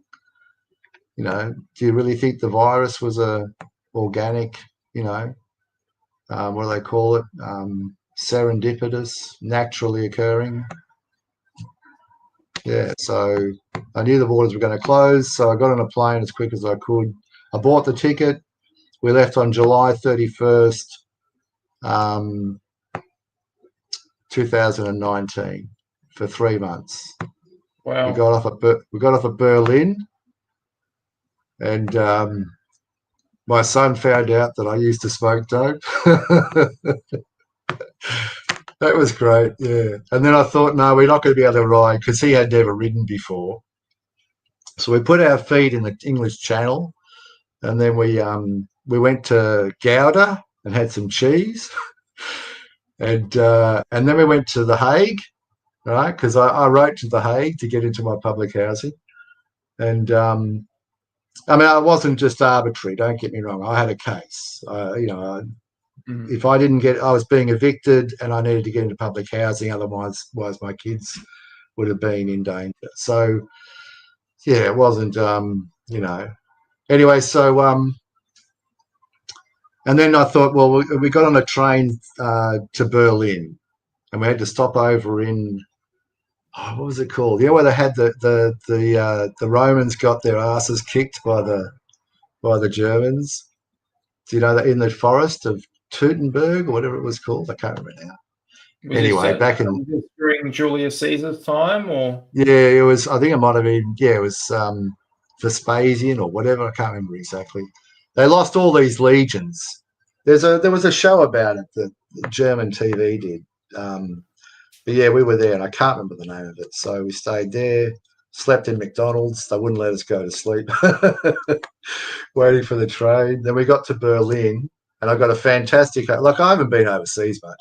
you know, do you really think the virus was a organic, you know, what do they call it? Serendipitous, naturally occurring. Yeah, so I knew the borders were going to close, so I got on a plane as quick as I could. I bought the ticket. We left on July 31st, 2019, for 3 months. Wow. We got off at Berlin, and my son found out that I used to smoke dope. That was great, yeah. And then I thought, no, we're not going to be able to ride because he had never ridden before. So we put our feet in the English Channel, and then we went to Gouda and had some cheese, and then we went to The Hague, right? Because I wrote to The Hague to get into my public housing, and I mean, I wasn't just arbitrary. Don't get me wrong. I had a case. You know, if I didn't get, I was being evicted, and I needed to get into public housing. Otherwise, my kids would have been in danger. So, yeah, it wasn't. You know. Anyway, so and then I thought, well, we got on a train to Berlin, and we had to stop over in, what was it called? Yeah, where they had the Romans got their asses kicked by the Germans. Do you know that, in the forest of Teutoburg or whatever it was called? I can't remember now. Anyway, back in during Julius Caesar's time, or yeah, it was. I think it might have been. Yeah, it was Vespasian or whatever. I can't remember exactly. They lost all these legions. There was a show about it that German TV did. But yeah, we were there, and I can't remember the name of it. So we stayed there, slept in McDonald's. They wouldn't let us go to sleep, waiting for the train. Then we got to Berlin, and I got a fantastic. Like, I haven't been overseas much.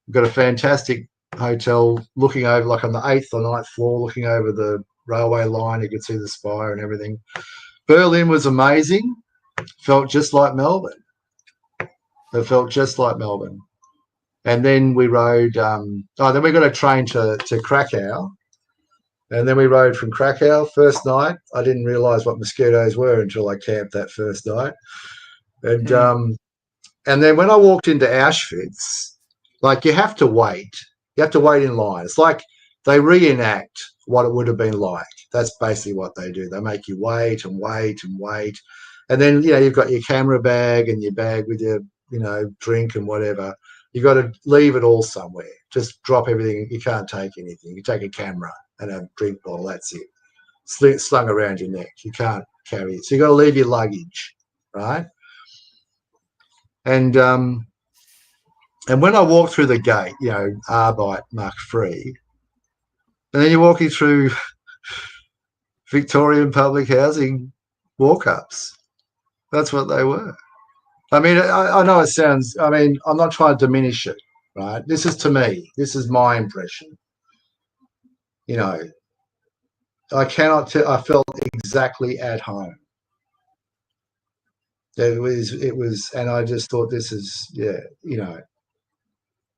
I've got a fantastic hotel looking over, like on the 8th or 9th floor, looking over the railway line. You could see the spire and everything. Berlin was amazing. Felt just like Melbourne. It felt just like Melbourne. And then we rode, then we got a train to Krakow. And then we rode from Krakow first night. I didn't realise what mosquitoes were until I camped that first night. And then when I walked into Auschwitz, like, you have to wait. You have to wait in line. It's like they reenact what it would have been like. That's basically what they do. They make you wait and wait and wait. And then, you know, you've got your camera bag and your bag with your, you know, drink and whatever. You've got to leave it all somewhere. Just drop everything. You can't take anything. You take a camera and a drink bottle. That's it. Slung around your neck. You can't carry it. So you've got to leave your luggage, right? And when I walked through the gate, you know, Arbeit macht free, and then you're walking through Victorian public housing walk-ups. That's what they were. I mean, I know it sounds, I mean, I'm not trying to diminish it, right? This is, to me, this is my impression. You know, I cannot tell, I felt exactly at home. It was, and I just thought, this is, yeah, you know.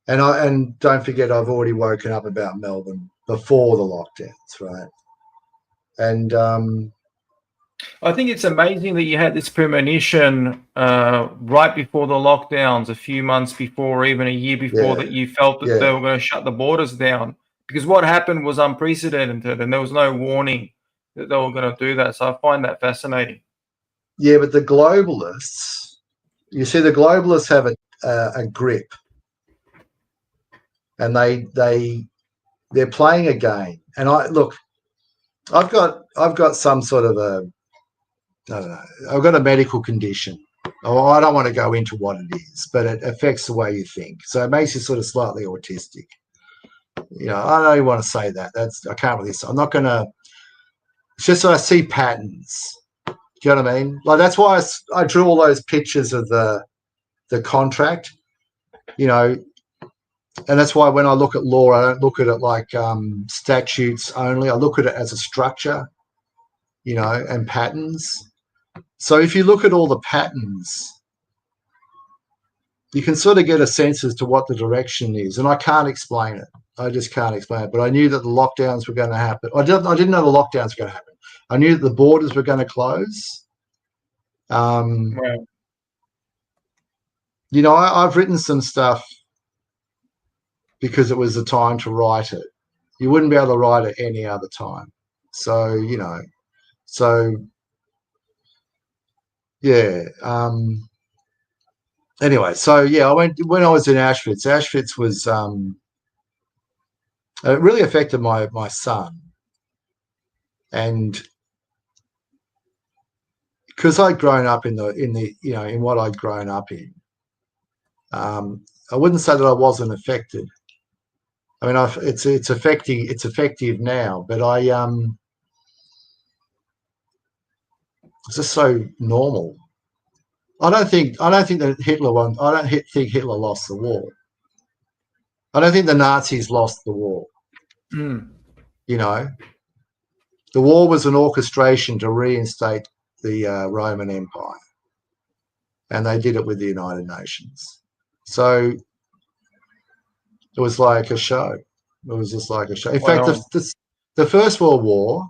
And don't forget, I've already woken up about Melbourne before the lockdowns, right? And I think it's amazing that you had this premonition right before the lockdowns, a few months before, or even a year before, Yeah, that you felt that they were going to shut the borders down, because what happened was unprecedented and there was no warning that they were going to do that. So I find that fascinating. yeah. But the globalists, you see, the globalists have a grip, and they're playing a game. And I've got some sort of I don't know, I've got a medical condition. Oh, I don't want to go into what it is, but it affects the way you think. So it makes you sort of slightly autistic. I don't even want to say that. I can't really say. I'm not going to. It's just that I see patterns. Do you know what I mean? Like, that's why I drew all those pictures of the contract. And that's why when I look at law, I don't look at it like statutes only. I look at it as a structure, and patterns. So if you look at all the patterns, you can sort of get a sense as to what the direction is. And I can't explain it. I just can't explain it. But I knew that the lockdowns were going to happen. I didn't know the lockdowns were going to happen. I knew that the borders were going to close. Wow. I've written some stuff because it was the time to write it. You wouldn't be able to write it any other time. So, yeah. Anyway, so yeah, when I was in Auschwitz. Auschwitz was it really affected my son, and because I'd grown up in what I'd grown up in, I wouldn't say that I wasn't affected. I mean, it's effective now, but it's just so normal. I don't think that Hitler won. I don't think Hitler lost the war. I don't think the Nazis lost the war. Mm. The war was an orchestration to reinstate the Roman Empire, and they did it with the United Nations. So it was like a show. It was just like a show. In fact, the First World War,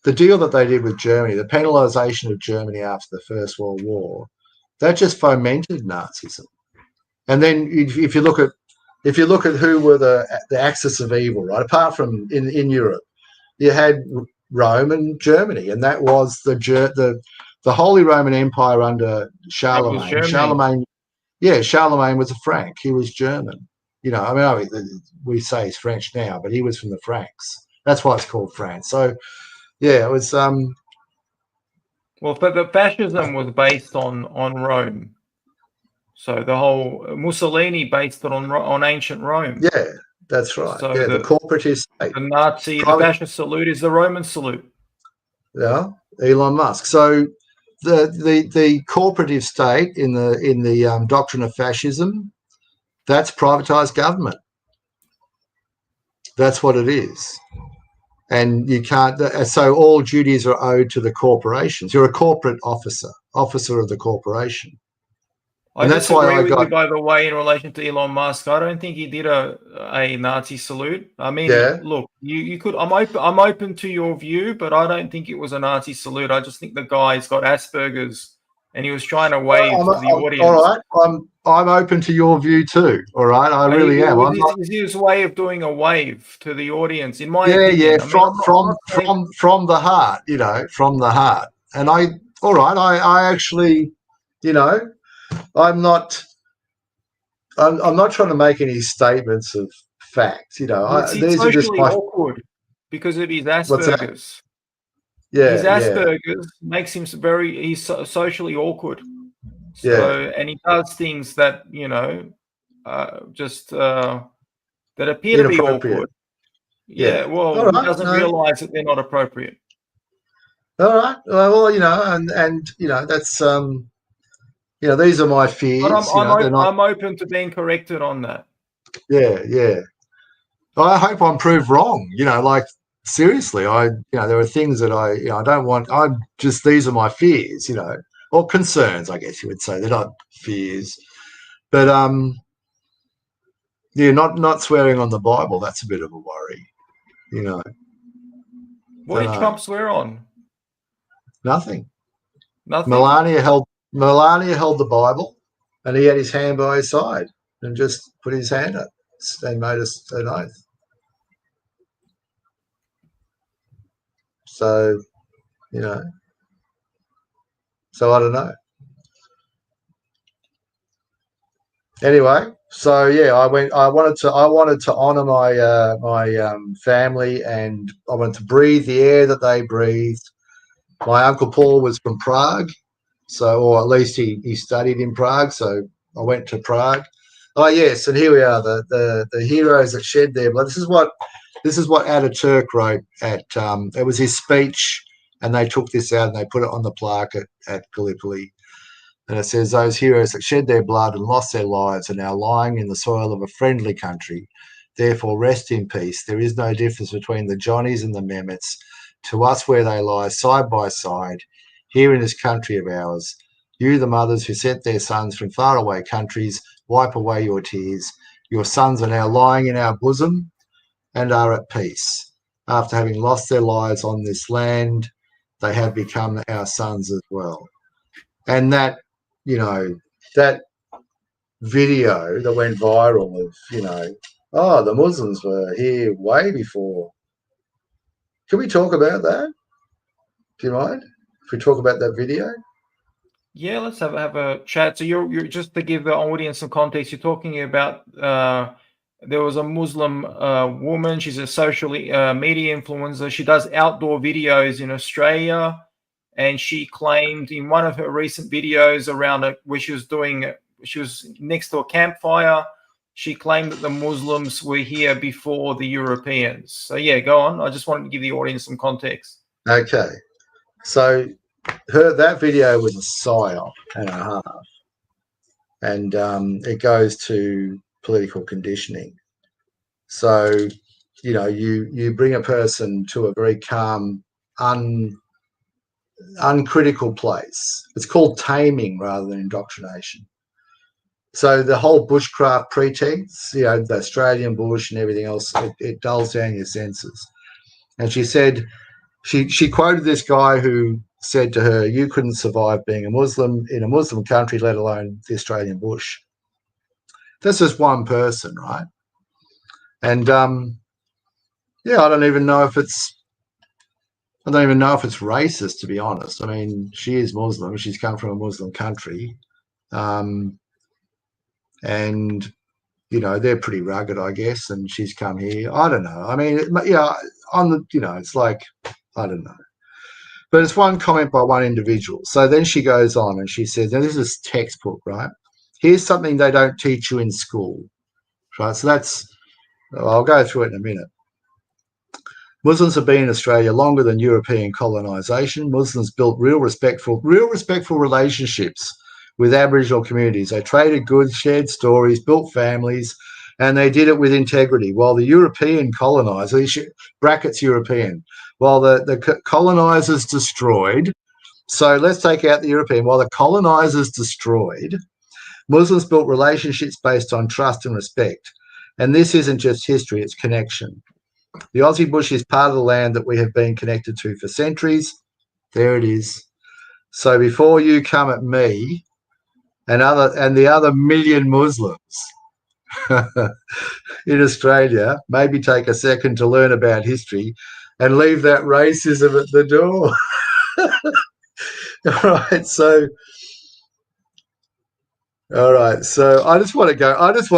the deal that they did with Germany, the penalisation of Germany after the First World War, that just fomented Nazism. And then if you look at who were the axis of evil, right? Apart from in Europe, you had Rome and Germany, and that was the Holy Roman Empire under Charlemagne. Charlemagne was a Frank. He was German. We say he's French now, but he was from the Franks. That's why it's called France. So, yeah, it was. Well, but the fascism was based on Rome. So the whole Mussolini based it on ancient Rome. Yeah, that's right. So the corporatist state. The fascist salute is the Roman salute. Yeah, Elon Musk. So the corporative state in the doctrine of fascism, that's privatized government. That's what it is. And you can't. So all duties are owed to the corporations. You're a corporate officer of the corporation. I disagree with you, by the way, in relation to Elon Musk. I don't think he did a Nazi salute. I mean, look, you could. I'm open to your view, but I don't think it was a Nazi salute. I just think the guy's got Asperger's, and he was trying to wave to the audience. All right, I'm open to your view too. All right, I really am. It's his way of doing a wave to the audience, in my opinion. From the heart, from the heart. And I actually, I'm not trying to make any statements of fact. These are just awkward because of his Asperger's. His Asperger's makes him he's socially awkward. So, and he does things that that appear to be awkward. Yeah, well, he doesn't realize that they're not appropriate. All right. Well, and that's these are my fears. But I'm open to being corrected on that. Yeah. I hope I'm proved wrong. Seriously, there are things that I don't want. These are my fears, or concerns, I guess you would say. They're not fears, but not swearing on the Bible. That's a bit of a worry, What did Trump swear on? Nothing. Nothing. Melania held the Bible, and he had his hand by his side and just put his hand up and made us an oath. So, so I don't know. Anyway, so yeah, I wanted to honour my family, and I wanted to breathe the air that they breathed. My uncle Paul was from Prague, or at least he studied in Prague, so I went to Prague. Oh yes, and here we are, the heroes that shed their blood. This is what Ataturk wrote at. It was his speech, and they took this out and they put it on the plaque at Gallipoli. And it says, those heroes that shed their blood and lost their lives are now lying in the soil of a friendly country. Therefore, rest in peace. There is no difference between the Johnnies and the Mehmets. To us, where they lie side by side, here in this country of ours, you, the mothers who sent their sons from faraway countries, wipe away your tears. Your sons are now lying in our bosom and are at peace. After having lost their lives on this land, they have become our sons as well. And that, that video that went viral of, the Muslims were here way before. Can we talk about that? Do you mind if we talk about that video? Yeah, let's have a chat. So you're just to give the audience some context. You're talking about there was a Muslim woman. She's a social media influencer. She does outdoor videos in Australia. And she claimed in one of her recent videos around it, where she was next to a campfire, she claimed that the Muslims were here before the Europeans. So yeah, go on. I just wanted to give the audience some context. Okay. So that video was a psyop and a half. And it goes to political conditioning. So, you bring a person to a very calm, uncritical place. It's called taming rather than indoctrination. So the whole bushcraft pretense, the Australian bush and everything else, it dulls down your senses. And she said, she quoted this guy who said to her, you couldn't survive being a Muslim in a Muslim country, let alone the Australian bush. That's just one person, right? And I don't even know if it's racist, to be honest. I mean, she is Muslim. She's come from a Muslim country. And, they're pretty rugged, I guess, and she's come here. I don't know. I mean, it's like, I don't know. But it's one comment by one individual. So then she goes on and she says, now this is textbook, right? Here's something they don't teach you in school, right? So I'll go through it in a minute. Muslims have been in Australia longer than European colonisation. Muslims built real respectful relationships with Aboriginal communities. They traded goods, shared stories, built families, and they did it with integrity. While the European colonisers, brackets European, while the colonisers destroyed, so let's take out the European, while the colonisers destroyed, Muslims built relationships based on trust and respect. And this isn't just history, it's connection. The Aussie bush is part of the land that we have been connected to for centuries. There it is. So before you come at me and the other million Muslims in Australia, maybe take a second to learn about history and leave that racism at the door. All right, so I just want to go. I'm just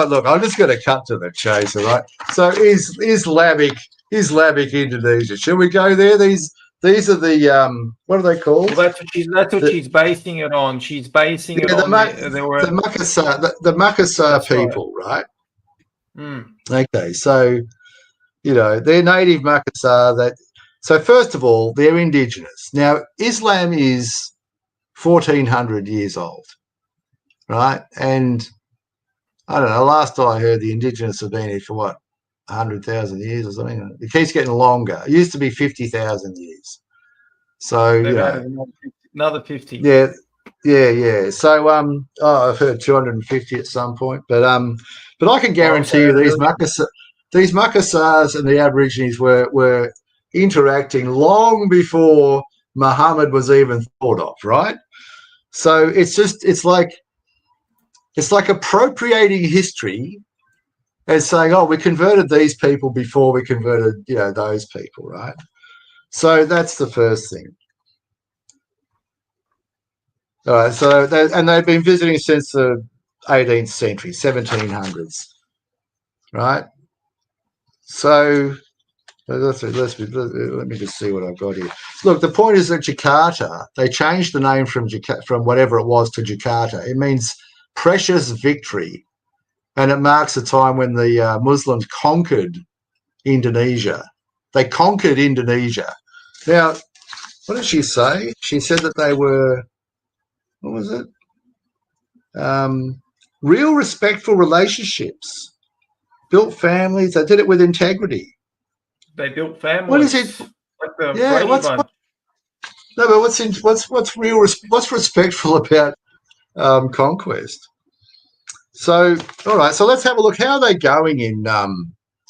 going to cut to the chase. All right. So Islamic Indonesia. Shall we go there? These are the what are they called? Well, that's what she's basing it on. She's basing it on the Makassar people, right? Mm. Okay, so they're native Makassar. So first of all, they're indigenous. Now Islam is 1400 years old. Right, and I don't know. Last I heard, the Indigenous have been here for 100,000 years or something. It keeps getting longer. It used to be 50,000 years. So another 50. Yeah. So I've heard 250 at some point, but I can guarantee you these Makassars and the Aborigines were interacting long before Muhammad was even thought of, right? So it's like appropriating history and saying, oh, we converted these people before we converted, those people, right? So that's the first thing. All right, so they've been visiting since the 18th century, 1700s, right? So let me just see what I've got here. Look, the point is that Jakarta, they changed the name from whatever it was to Jakarta. It means precious victory, and it marks a time when the Muslims conquered Indonesia. They conquered Indonesia. Now, what did she say? She said that they were, what was it? Real respectful relationships, built families. They did it with integrity. They built families. What is it? Like the Yeah. No, but what's respectful about conquest? So, all right. So let's have a look. How are they going in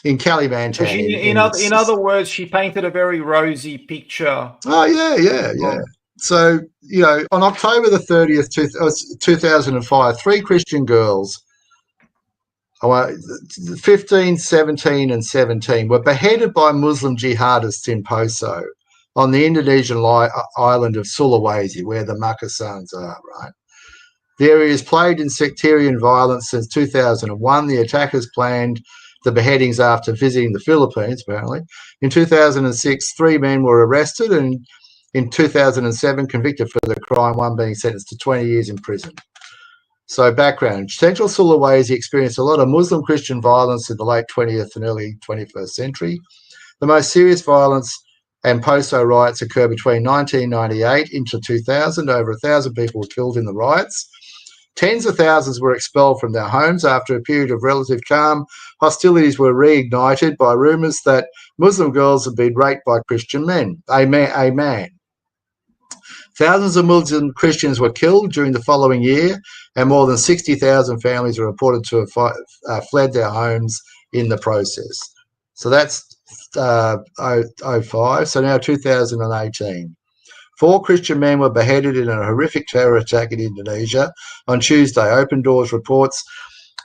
Kalimantan? In other words, she painted a very rosy picture. Oh yeah. So on October the 30th, 2005, 3 Christian girls, 15, 17, and 17, were beheaded by Muslim jihadists in Poso on the Indonesian island of Sulawesi, where the Makassans are, right? The area is plagued in sectarian violence since 2001. The attackers planned the beheadings after visiting the Philippines, apparently. In 2006, 3 men were arrested, and in 2007, convicted for the crime, one being sentenced to 20 years in prison. So background, Central Sulawesi experienced a lot of Muslim-Christian violence in the late 20th and early 21st century. The most serious violence and Poso riots occurred between 1998 into 2000. Over 1,000 people were killed in the riots. Tens of thousands were expelled from their homes. After a period of relative calm, hostilities were reignited by rumours that Muslim girls had been raped by Christian men. A man. Thousands of Muslim Christians were killed during the following year, and more than 60,000 families are reported to have fled their homes in the process. So that's 05. So now 2018. 4 Christian men were beheaded in a horrific terror attack in Indonesia on Tuesday. Open Doors reports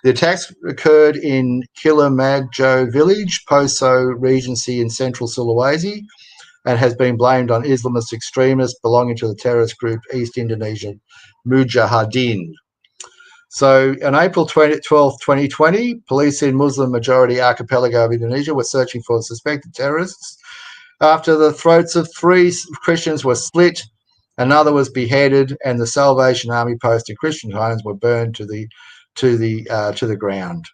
the attacks occurred in Kilimagjo village, Poso Regency in central Sulawesi, and has been blamed on Islamist extremists belonging to the terrorist group East Indonesian Mujahideen. So on April 12, 2020, police in Muslim-majority archipelago of Indonesia were searching for suspected terrorists. After the throats of 3 Christians were slit, another was beheaded, and the Salvation Army post in Christian homes were burned to the ground.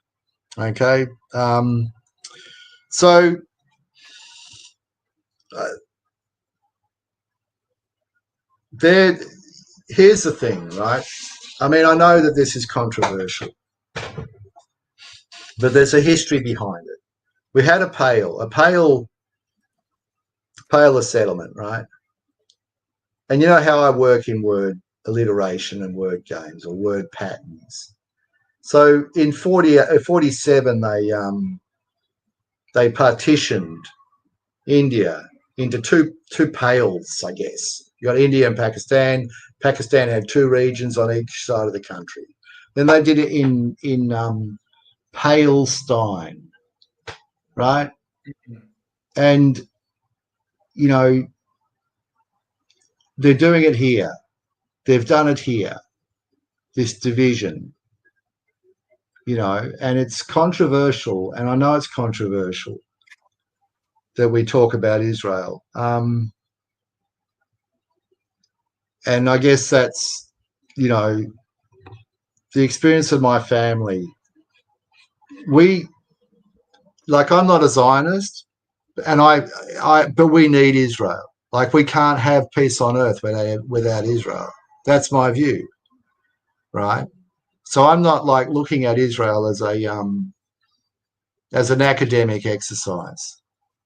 Okay, so here's the thing, right? I mean, I know that this is controversial, but there's a history behind it. We had a pale of settlement, right? And you know how I work in word alliteration and word games or word patterns. So in 47, they partitioned India into two pales, I guess. You got India and Pakistan. Pakistan had 2 regions on each side of the country. Then they did it in Palestine, right? And they're doing it here. They've done it here. This division, and it's controversial. And I know it's controversial that we talk about Israel. And I guess that's, the experience of my family. I'm not a Zionist, and but we need Israel. Like, we can't have peace on earth without Israel. That's my view, right? So I'm not like looking at Israel as an academic exercise.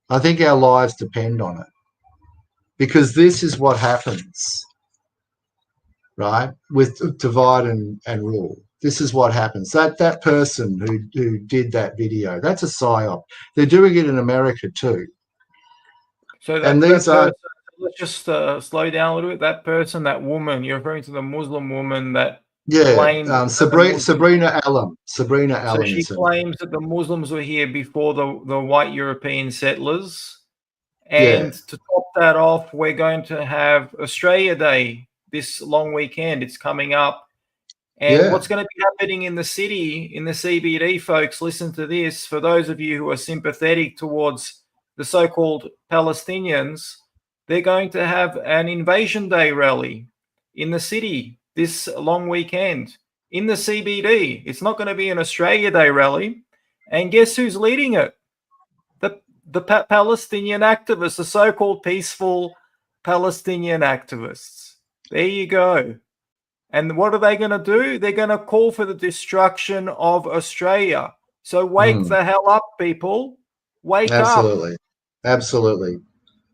I think our lives depend on it, because this is what happens, right? With divide and rule. This is what happens. That person who did that video, that's a psyop. They're doing it in America too. So and these are let's just slow down a little bit. That person, that woman, you're referring to the Muslim woman that Yeah, claimed that Sabrina Allen. Sabrina so Allen she is her name. claims that the Muslims were here before the white European settlers. Yeah. And to top that off, we're going to have Australia Day this long weekend. It's coming up. And Yeah. what's going to be happening in the city, in the CBD, folks, listen to this. For those of you who are sympathetic towards the so-called Palestinians, they're going to have an Invasion Day rally in the city this long weekend in the CBD. It's not going to be an Australia Day rally. And guess who's leading it? The Palestinian activists, the so-called peaceful Palestinian activists. There you go. And what are they going to do? They're going to call for the destruction of Australia. So wake the hell up, people. Wake up. Absolutely. Absolutely.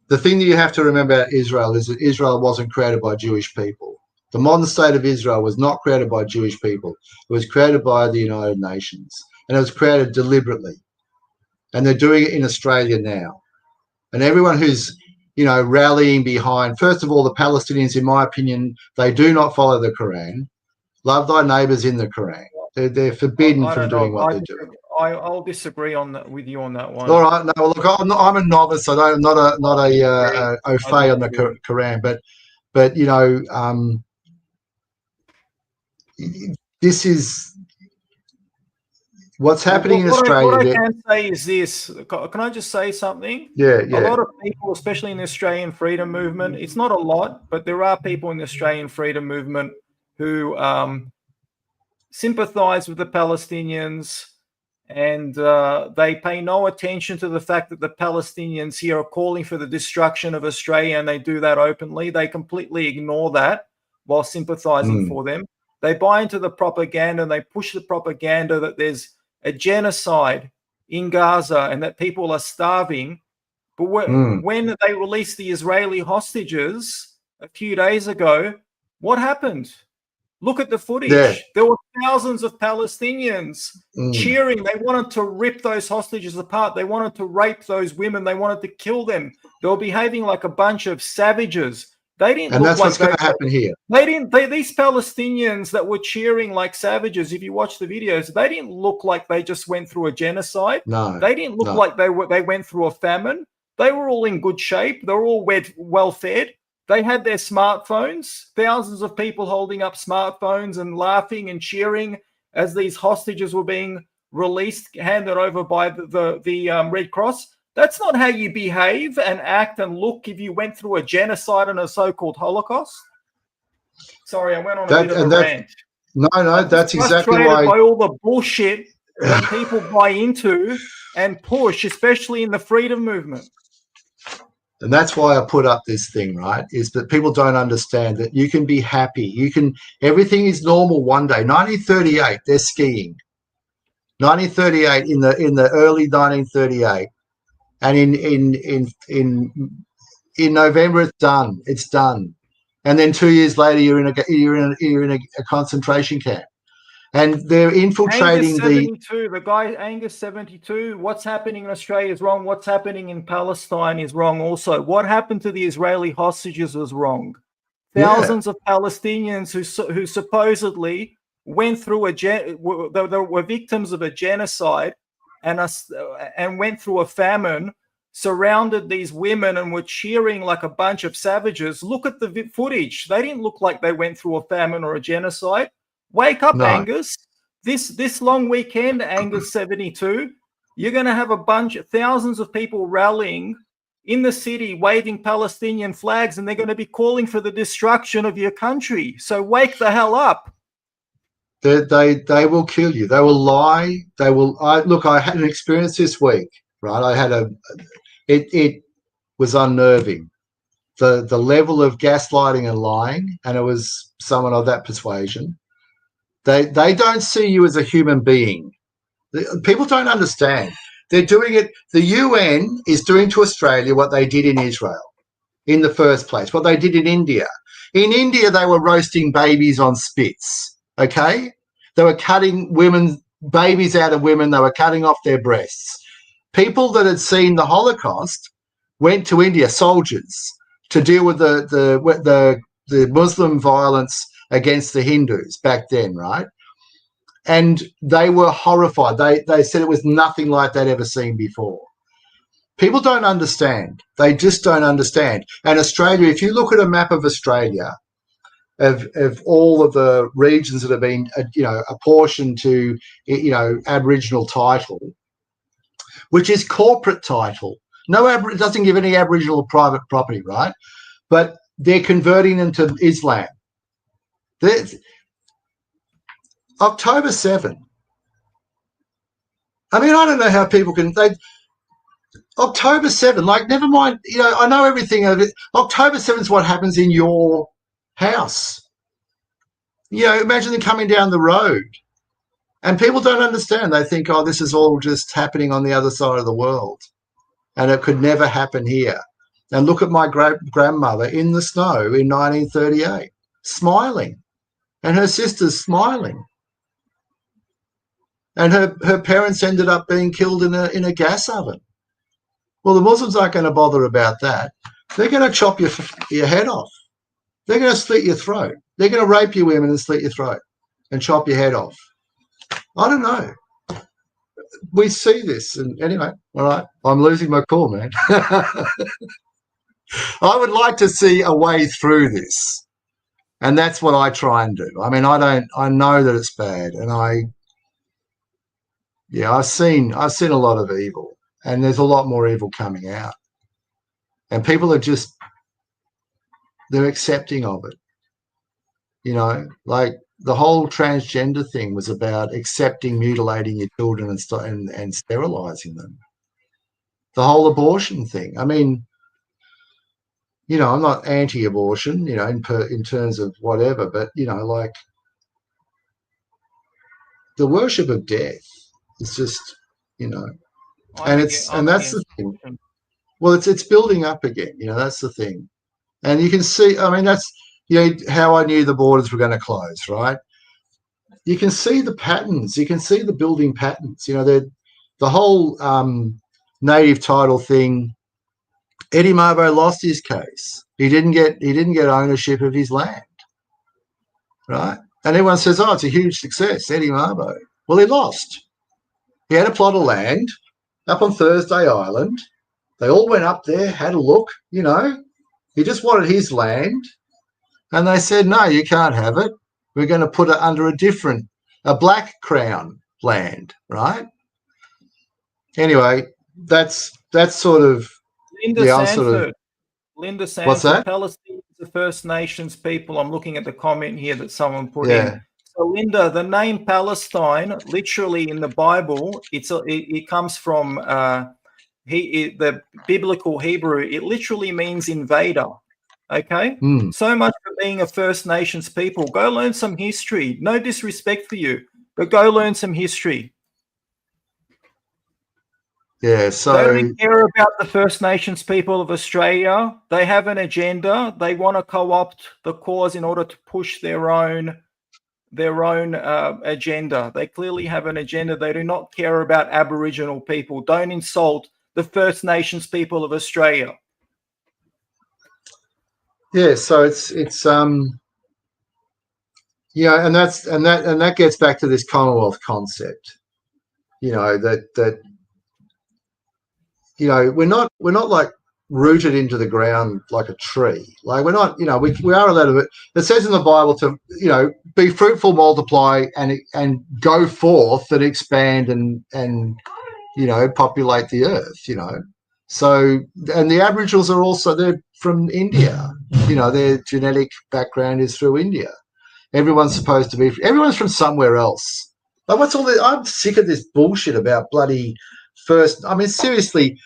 The thing that you have to remember about Israel is that Israel wasn't created by Jewish people. The modern state of Israel was not created by Jewish people. It was created by the United Nations. And it was created deliberately. And they're doing it in Australia now. And everyone who's, rallying behind, first of all, the Palestinians, in my opinion, they do not follow the Quran. Love thy neighbours in the Quran. They're forbidden from doing what they're doing. I'll disagree with you on that one. All right, no, look, I'm a novice. I'm not a au fait on the Quran, but this is what's happening in Australia. What I can say is this. Can I just say something? Yeah. A lot of people, especially in the Australian freedom movement, it's not a lot, but there are people in the Australian freedom movement who sympathize with the Palestinians, and they pay no attention to the fact that the Palestinians here are calling for the destruction of Australia, and they do that openly. They completely ignore that while sympathizing for them. They buy into the propaganda, and they push the propaganda that there's a genocide in Gaza and that people are starving. But when they released the Israeli hostages a few days ago, what happened? Look at the footage. Yeah. There were thousands of Palestinians cheering. They wanted to rip those hostages apart. They wanted to rape those women. They wanted to kill them. They were behaving like a bunch of savages. They didn't. And that's what's going to happen here. They didn't. These Palestinians that were cheering like savages, if you watch the videos, they didn't look like they just went through a genocide. No. They didn't look like they went through a famine. They were all in good shape. They were all well fed. They had their smartphones. Thousands of people holding up smartphones and laughing and cheering as these hostages were being released, handed over by the Red Cross. That's not how you behave and act and look if you went through a genocide and a so-called Holocaust. Sorry, I went on a bit of a rant. No, that's exactly why. By all the bullshit that people buy into and push, especially in the freedom movement. And that's why I put up this thing, right? Is that people don't understand that you can be happy. Everything is normal one day. 1938, they're skiing. 1938, in the early 1938. And in November, it's done. It's done, and then 2 years later, you're in a concentration camp, and they're infiltrating the guy Angus 72. What's happening in Australia is wrong. What's happening in Palestine is wrong. Also, what happened to the Israeli hostages was wrong. Thousands of Palestinians who supposedly went through were victims of a genocide. And went through a famine, surrounded these women and were cheering like a bunch of savages. Look at the footage. They didn't look like they went through a famine or a genocide. Wake up, Angus. This long weekend, Angus 72, you're going to have thousands of people rallying in the city, waving Palestinian flags, and they're going to be calling for the destruction of your country. So wake the hell up. They will kill you. They will lie. They will. I had an experience this week, right? It was unnerving. The level of gaslighting and lying, and it was someone of that persuasion. They don't see you as a human being. People don't understand. They're doing it. The UN is doing to Australia what they did in Israel in the first place, what they did in India. In India, they were roasting babies on spits. Okay, they were cutting babies out of women. They were cutting off their breasts. People that had seen the Holocaust went to India, soldiers. to deal with the Muslim violence against the Hindus back then, right? And they were horrified. They said it was nothing like they'd ever seen before. People don't understand. They just don't understand. And Australia, if you look at a map of Australia, of all of the regions that have been, apportioned to, Aboriginal title, which is corporate title. It doesn't give any Aboriginal private property, right? But they're converting them to Islam. October 7. I mean, I don't know how people can. October 7, like, never mind. I know everything of it. October 7 is what happens in your house. Imagine them coming down the road, and people don't understand. They think, oh, this is all just happening on the other side of the world, and it could never happen here. And look at my grandmother in the snow in 1938, smiling, and her sister's smiling. And her parents ended up being killed in a gas oven. Well, the Muslims aren't going to bother about that. They're going to chop your head off. They're going to slit your throat. They're going to rape you women and slit your throat and chop your head off. I don't know. We see this. And anyway, all right, I'm losing my cool, man. I would like to see a way through this. And that's what I try and do. I mean, I know that it's bad. And I've seen a lot of evil. And there's a lot more evil coming out. And people are they're accepting of it. Like the whole transgender thing was about accepting mutilating your children and sterilizing them. The whole abortion thing. I mean, I'm not anti-abortion, in terms of whatever, but, like the worship of death is just, and that's the thing. Well, it's building up again, that's the thing. And you can see, I mean, that's, how I knew the borders were going to close, right? You can see the patterns. You can see the building patterns. The whole native title thing. Eddie Mabo lost his case. He didn't get ownership of his land, right? And everyone says, oh, it's a huge success, Eddie Mabo. Well, he lost. He had a plot of land up on Thursday Island. They all went up there, had a look, He just wanted his land. And they said, no, you can't have it. We're going to put it under a black crown land, right? Anyway, that's sort of Linda Sanford. Linda Sanford. What's that? Palestine is the First Nations people. I'm looking at the comment here that someone put in. So, Linda, the name Palestine, literally in the Bible, it comes from the biblical Hebrew. It literally means invader. Okay? So much for being a First Nations people. Go learn some history. No disrespect for you, but go learn some history. Yeah, so they don't care about the First Nations people of Australia. They have an agenda. They want to co-opt the cause in order to push their own agenda. They clearly have an agenda. They do not care about Aboriginal people. Don't insult the First Nations people of Australia. Yeah, so it's and that gets back to this Commonwealth concept. That we're not like rooted into the ground like a tree. Like we're not, we are allowed to. It says in the Bible to, be fruitful, multiply, and go forth and expand and populate the earth. So, and the Aboriginals are also, they're from India. Their genetic background is through India. Everyone's from somewhere else. Like, what's all this? I'm sick of this bullshit about bloody first. I mean, seriously,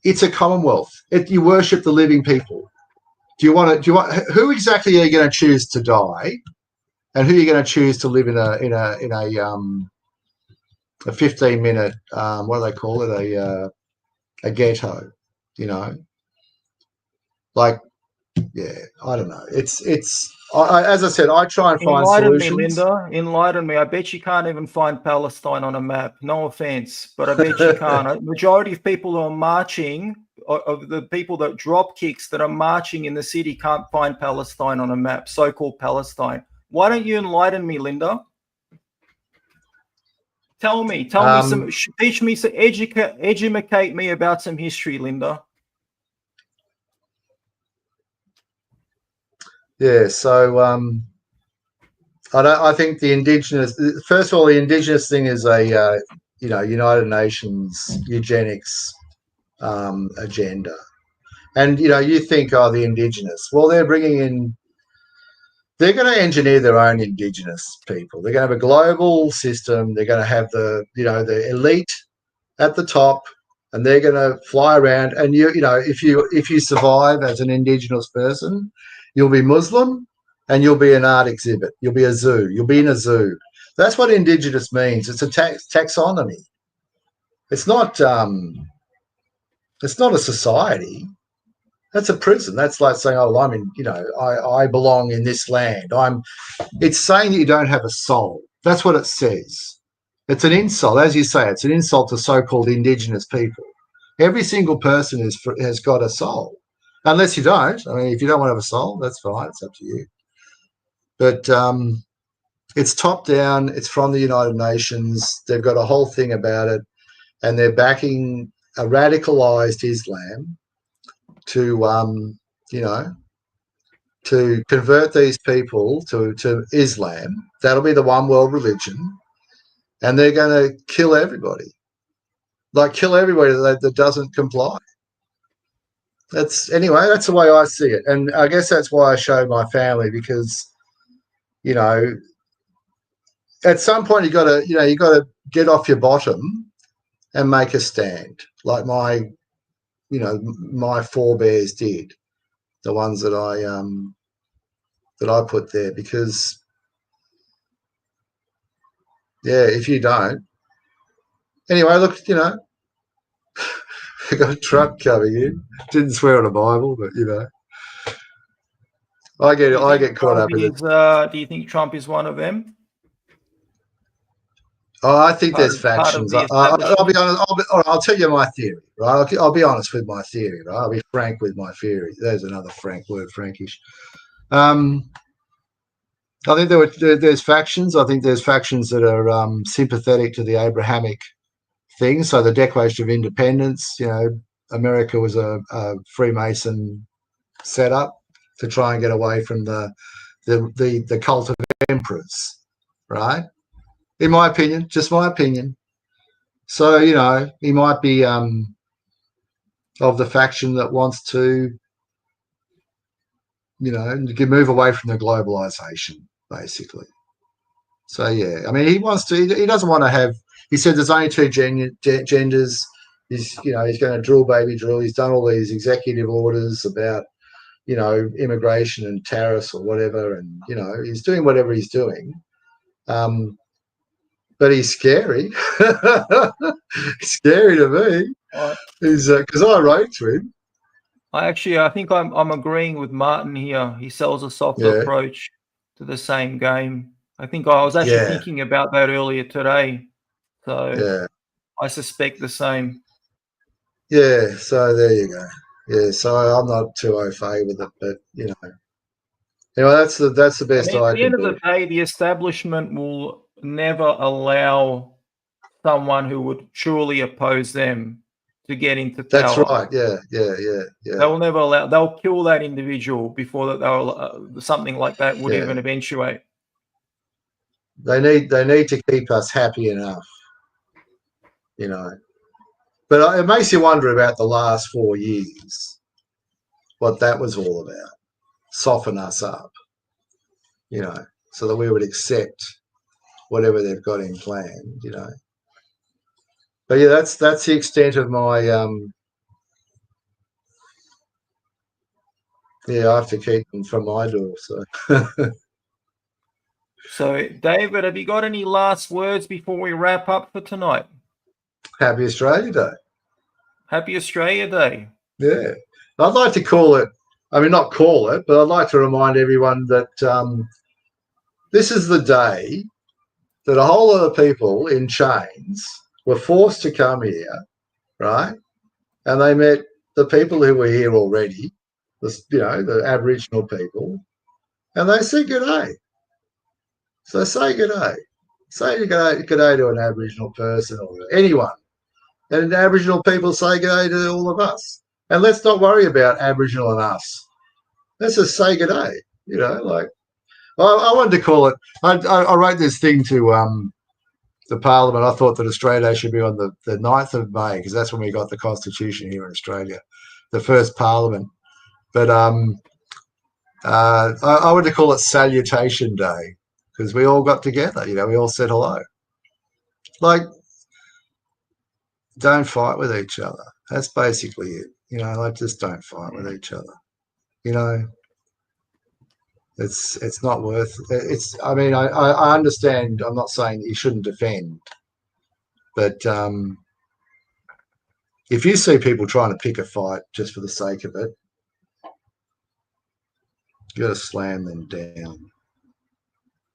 it's a Commonwealth. You worship the living people. Who exactly are you going to choose to die, and who are you going to choose to live in a 15-minute, what do they call it? A ghetto, like, yeah, I don't know. It's as I said, I try and find solutions. Enlighten me, Linda. Enlighten me. I bet you can't even find Palestine on a map. No offense, but I bet you can't. A majority of people who are marching of the people that drop kicks that are marching in the city can't find Palestine on a map, so-called Palestine. Why don't you enlighten me, Linda? Tell me some, teach me, educate me about some history, Linda. Yeah, so I think the indigenous. First of all, the indigenous thing is a United Nations eugenics agenda, and you think, oh, the indigenous. Well, they're bringing in. They're going to engineer their own indigenous people. They're going to have a global system. They're going to have the elite at the top, and they're going to fly around. And if you survive as an indigenous person, you'll be Muslim, and you'll be an art exhibit. You'll be a zoo. You'll be in a zoo. That's what indigenous means. It's a taxonomy. It's not. It's not a society. That's a prison. That's like saying, "Oh, I'm in. I belong in this land." It's saying that you don't have a soul. That's what it says. It's an insult, as you say. It's an insult to so-called indigenous people. Every single person has got a soul, unless you don't. I mean, if you don't want to have a soul, that's fine. It's up to you. But it's top down. It's from the United Nations. They've got a whole thing about it, and they're backing a radicalized Islam to to convert these people to Islam. That'll be the one world religion, and they're going to kill everybody. Like kill everybody that doesn't comply. That's the way I see it, and I guess that's why I showed my family, because at some point you got to get off your bottom and make a stand, like my forebears did, the ones that I put there, because if you don't, anyway, look, I got a truck coming in. Didn't swear on the Bible, but I get caught up in it. Do you think Trump is one of them? Oh, I think there's factions. I'll be honest. I'll tell you my theory, right? I'll be honest with my theory, right? I'll be frank with my theory. There's another frank word, Frankish. I think there's factions. I think there's factions that are sympathetic to the Abrahamic thing. So the Declaration of Independence, America was a Freemason setup to try and get away from the cult of emperors, right? In my opinion, just my opinion. So, he might be of the faction that wants to, move away from the globalization, basically. So, I mean, he doesn't want to have, he said there's only two genders. He's going to drill, baby drill. He's done all these executive orders about, immigration and tariffs or whatever. And, he's doing whatever he's doing. But he's scary. Scary to me. Because I wrote to him. I think I'm agreeing with Martin here. He sells a softer approach to the same game. I think I was actually thinking about that earlier today. So I suspect the same. Yeah, so there you go. Yeah, so I'm not too au fait with it, but that's the best I can do. At the end of the day, the establishment will never allow someone who would truly oppose them to get into power. That's right. Yeah. They will never allow. They'll kill that individual before that they'll something like that would even eventuate. They need to keep us happy enough, But it makes you wonder about the last 4 years, what that was all about. Soften us up, so that we would accept whatever they've got in plan, But that's the extent of my I have to keep them from my door. So So David, have you got any last words before we wrap up for tonight? Happy Australia Day. Happy Australia Day. Yeah. I'd like to call it, not call it, but I'd like to remind everyone that this is the day that a whole lot of people in chains were forced to come here, right? And they met the people who were here already, the Aboriginal people, and they said good day. So say good day. Say good day to an Aboriginal person or anyone. And Aboriginal people say good day to all of us. And let's not worry about Aboriginal and us. Let's just say good day. I wanted to call it. I wrote this thing to the Parliament. I thought that Australia Day should be on the 9th of May because that's when we got the Constitution here in Australia, the first Parliament. But I wanted to call it Salutation Day because we all got together. We all said hello. Like, don't fight with each other. That's basically it. Just don't fight with each other. It's not worth it. I mean, I understand. I'm not saying that you shouldn't defend, but if you see people trying to pick a fight just for the sake of it, you got to slam them down.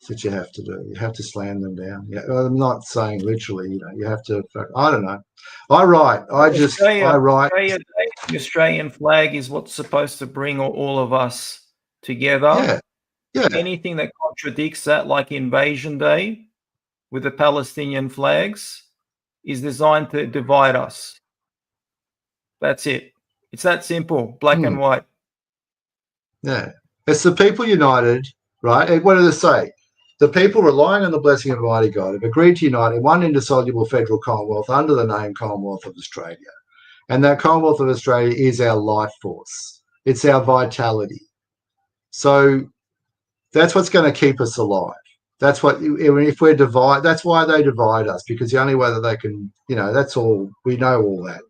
That's what you have to do. You have to slam them down. I'm not saying literally. You have to. I don't know. I write. The Australian flag is what's supposed to bring all of us together. Yeah. Anything that contradicts that, like Invasion Day with the Palestinian flags, is designed to divide us. That's it. It's that simple, black and white. Yeah. It's the people united, right? What do they say? The people relying on the blessing of Almighty God have agreed to unite in one indissoluble federal Commonwealth under the name Commonwealth of Australia. And that Commonwealth of Australia is our life force. It's our vitality. So that's what's going to keep us alive. That's what, if we're divided, that's why they divide us, because the only way that they can, that's all, we know all that.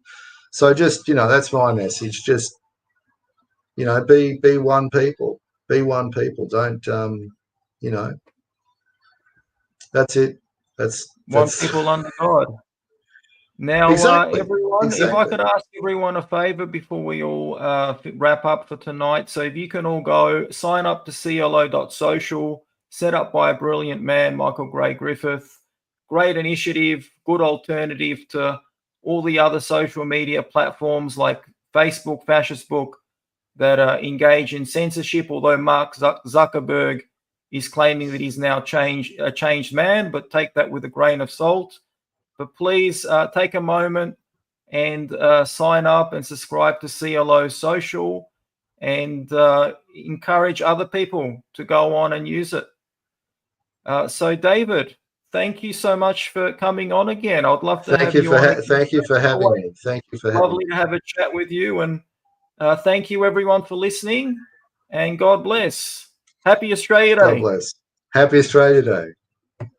So just, that's my message. Just, be one people. Be one people. Don't, that's it. That's one people under God. Now, exactly. Everyone, if I could ask everyone a favor before we all wrap up for tonight. So if you can all go sign up to clo.social, set up by a brilliant man, Michael Gray Griffith. Great initiative, good alternative to all the other social media platforms like Facebook, Fascist Book, that engage in censorship, although Mark Zuckerberg is claiming that he's now a changed man, but take that with a grain of salt. But please take a moment and sign up and subscribe to CLO Social and encourage other people to go on and use it. So, David, thank you so much for coming on again. I'd love to have you on. Thank you for having me. Thank you for having me. Lovely to have a chat with you. And thank you, everyone, for listening. And God bless. Happy Australia Day. God bless. Happy Australia Day.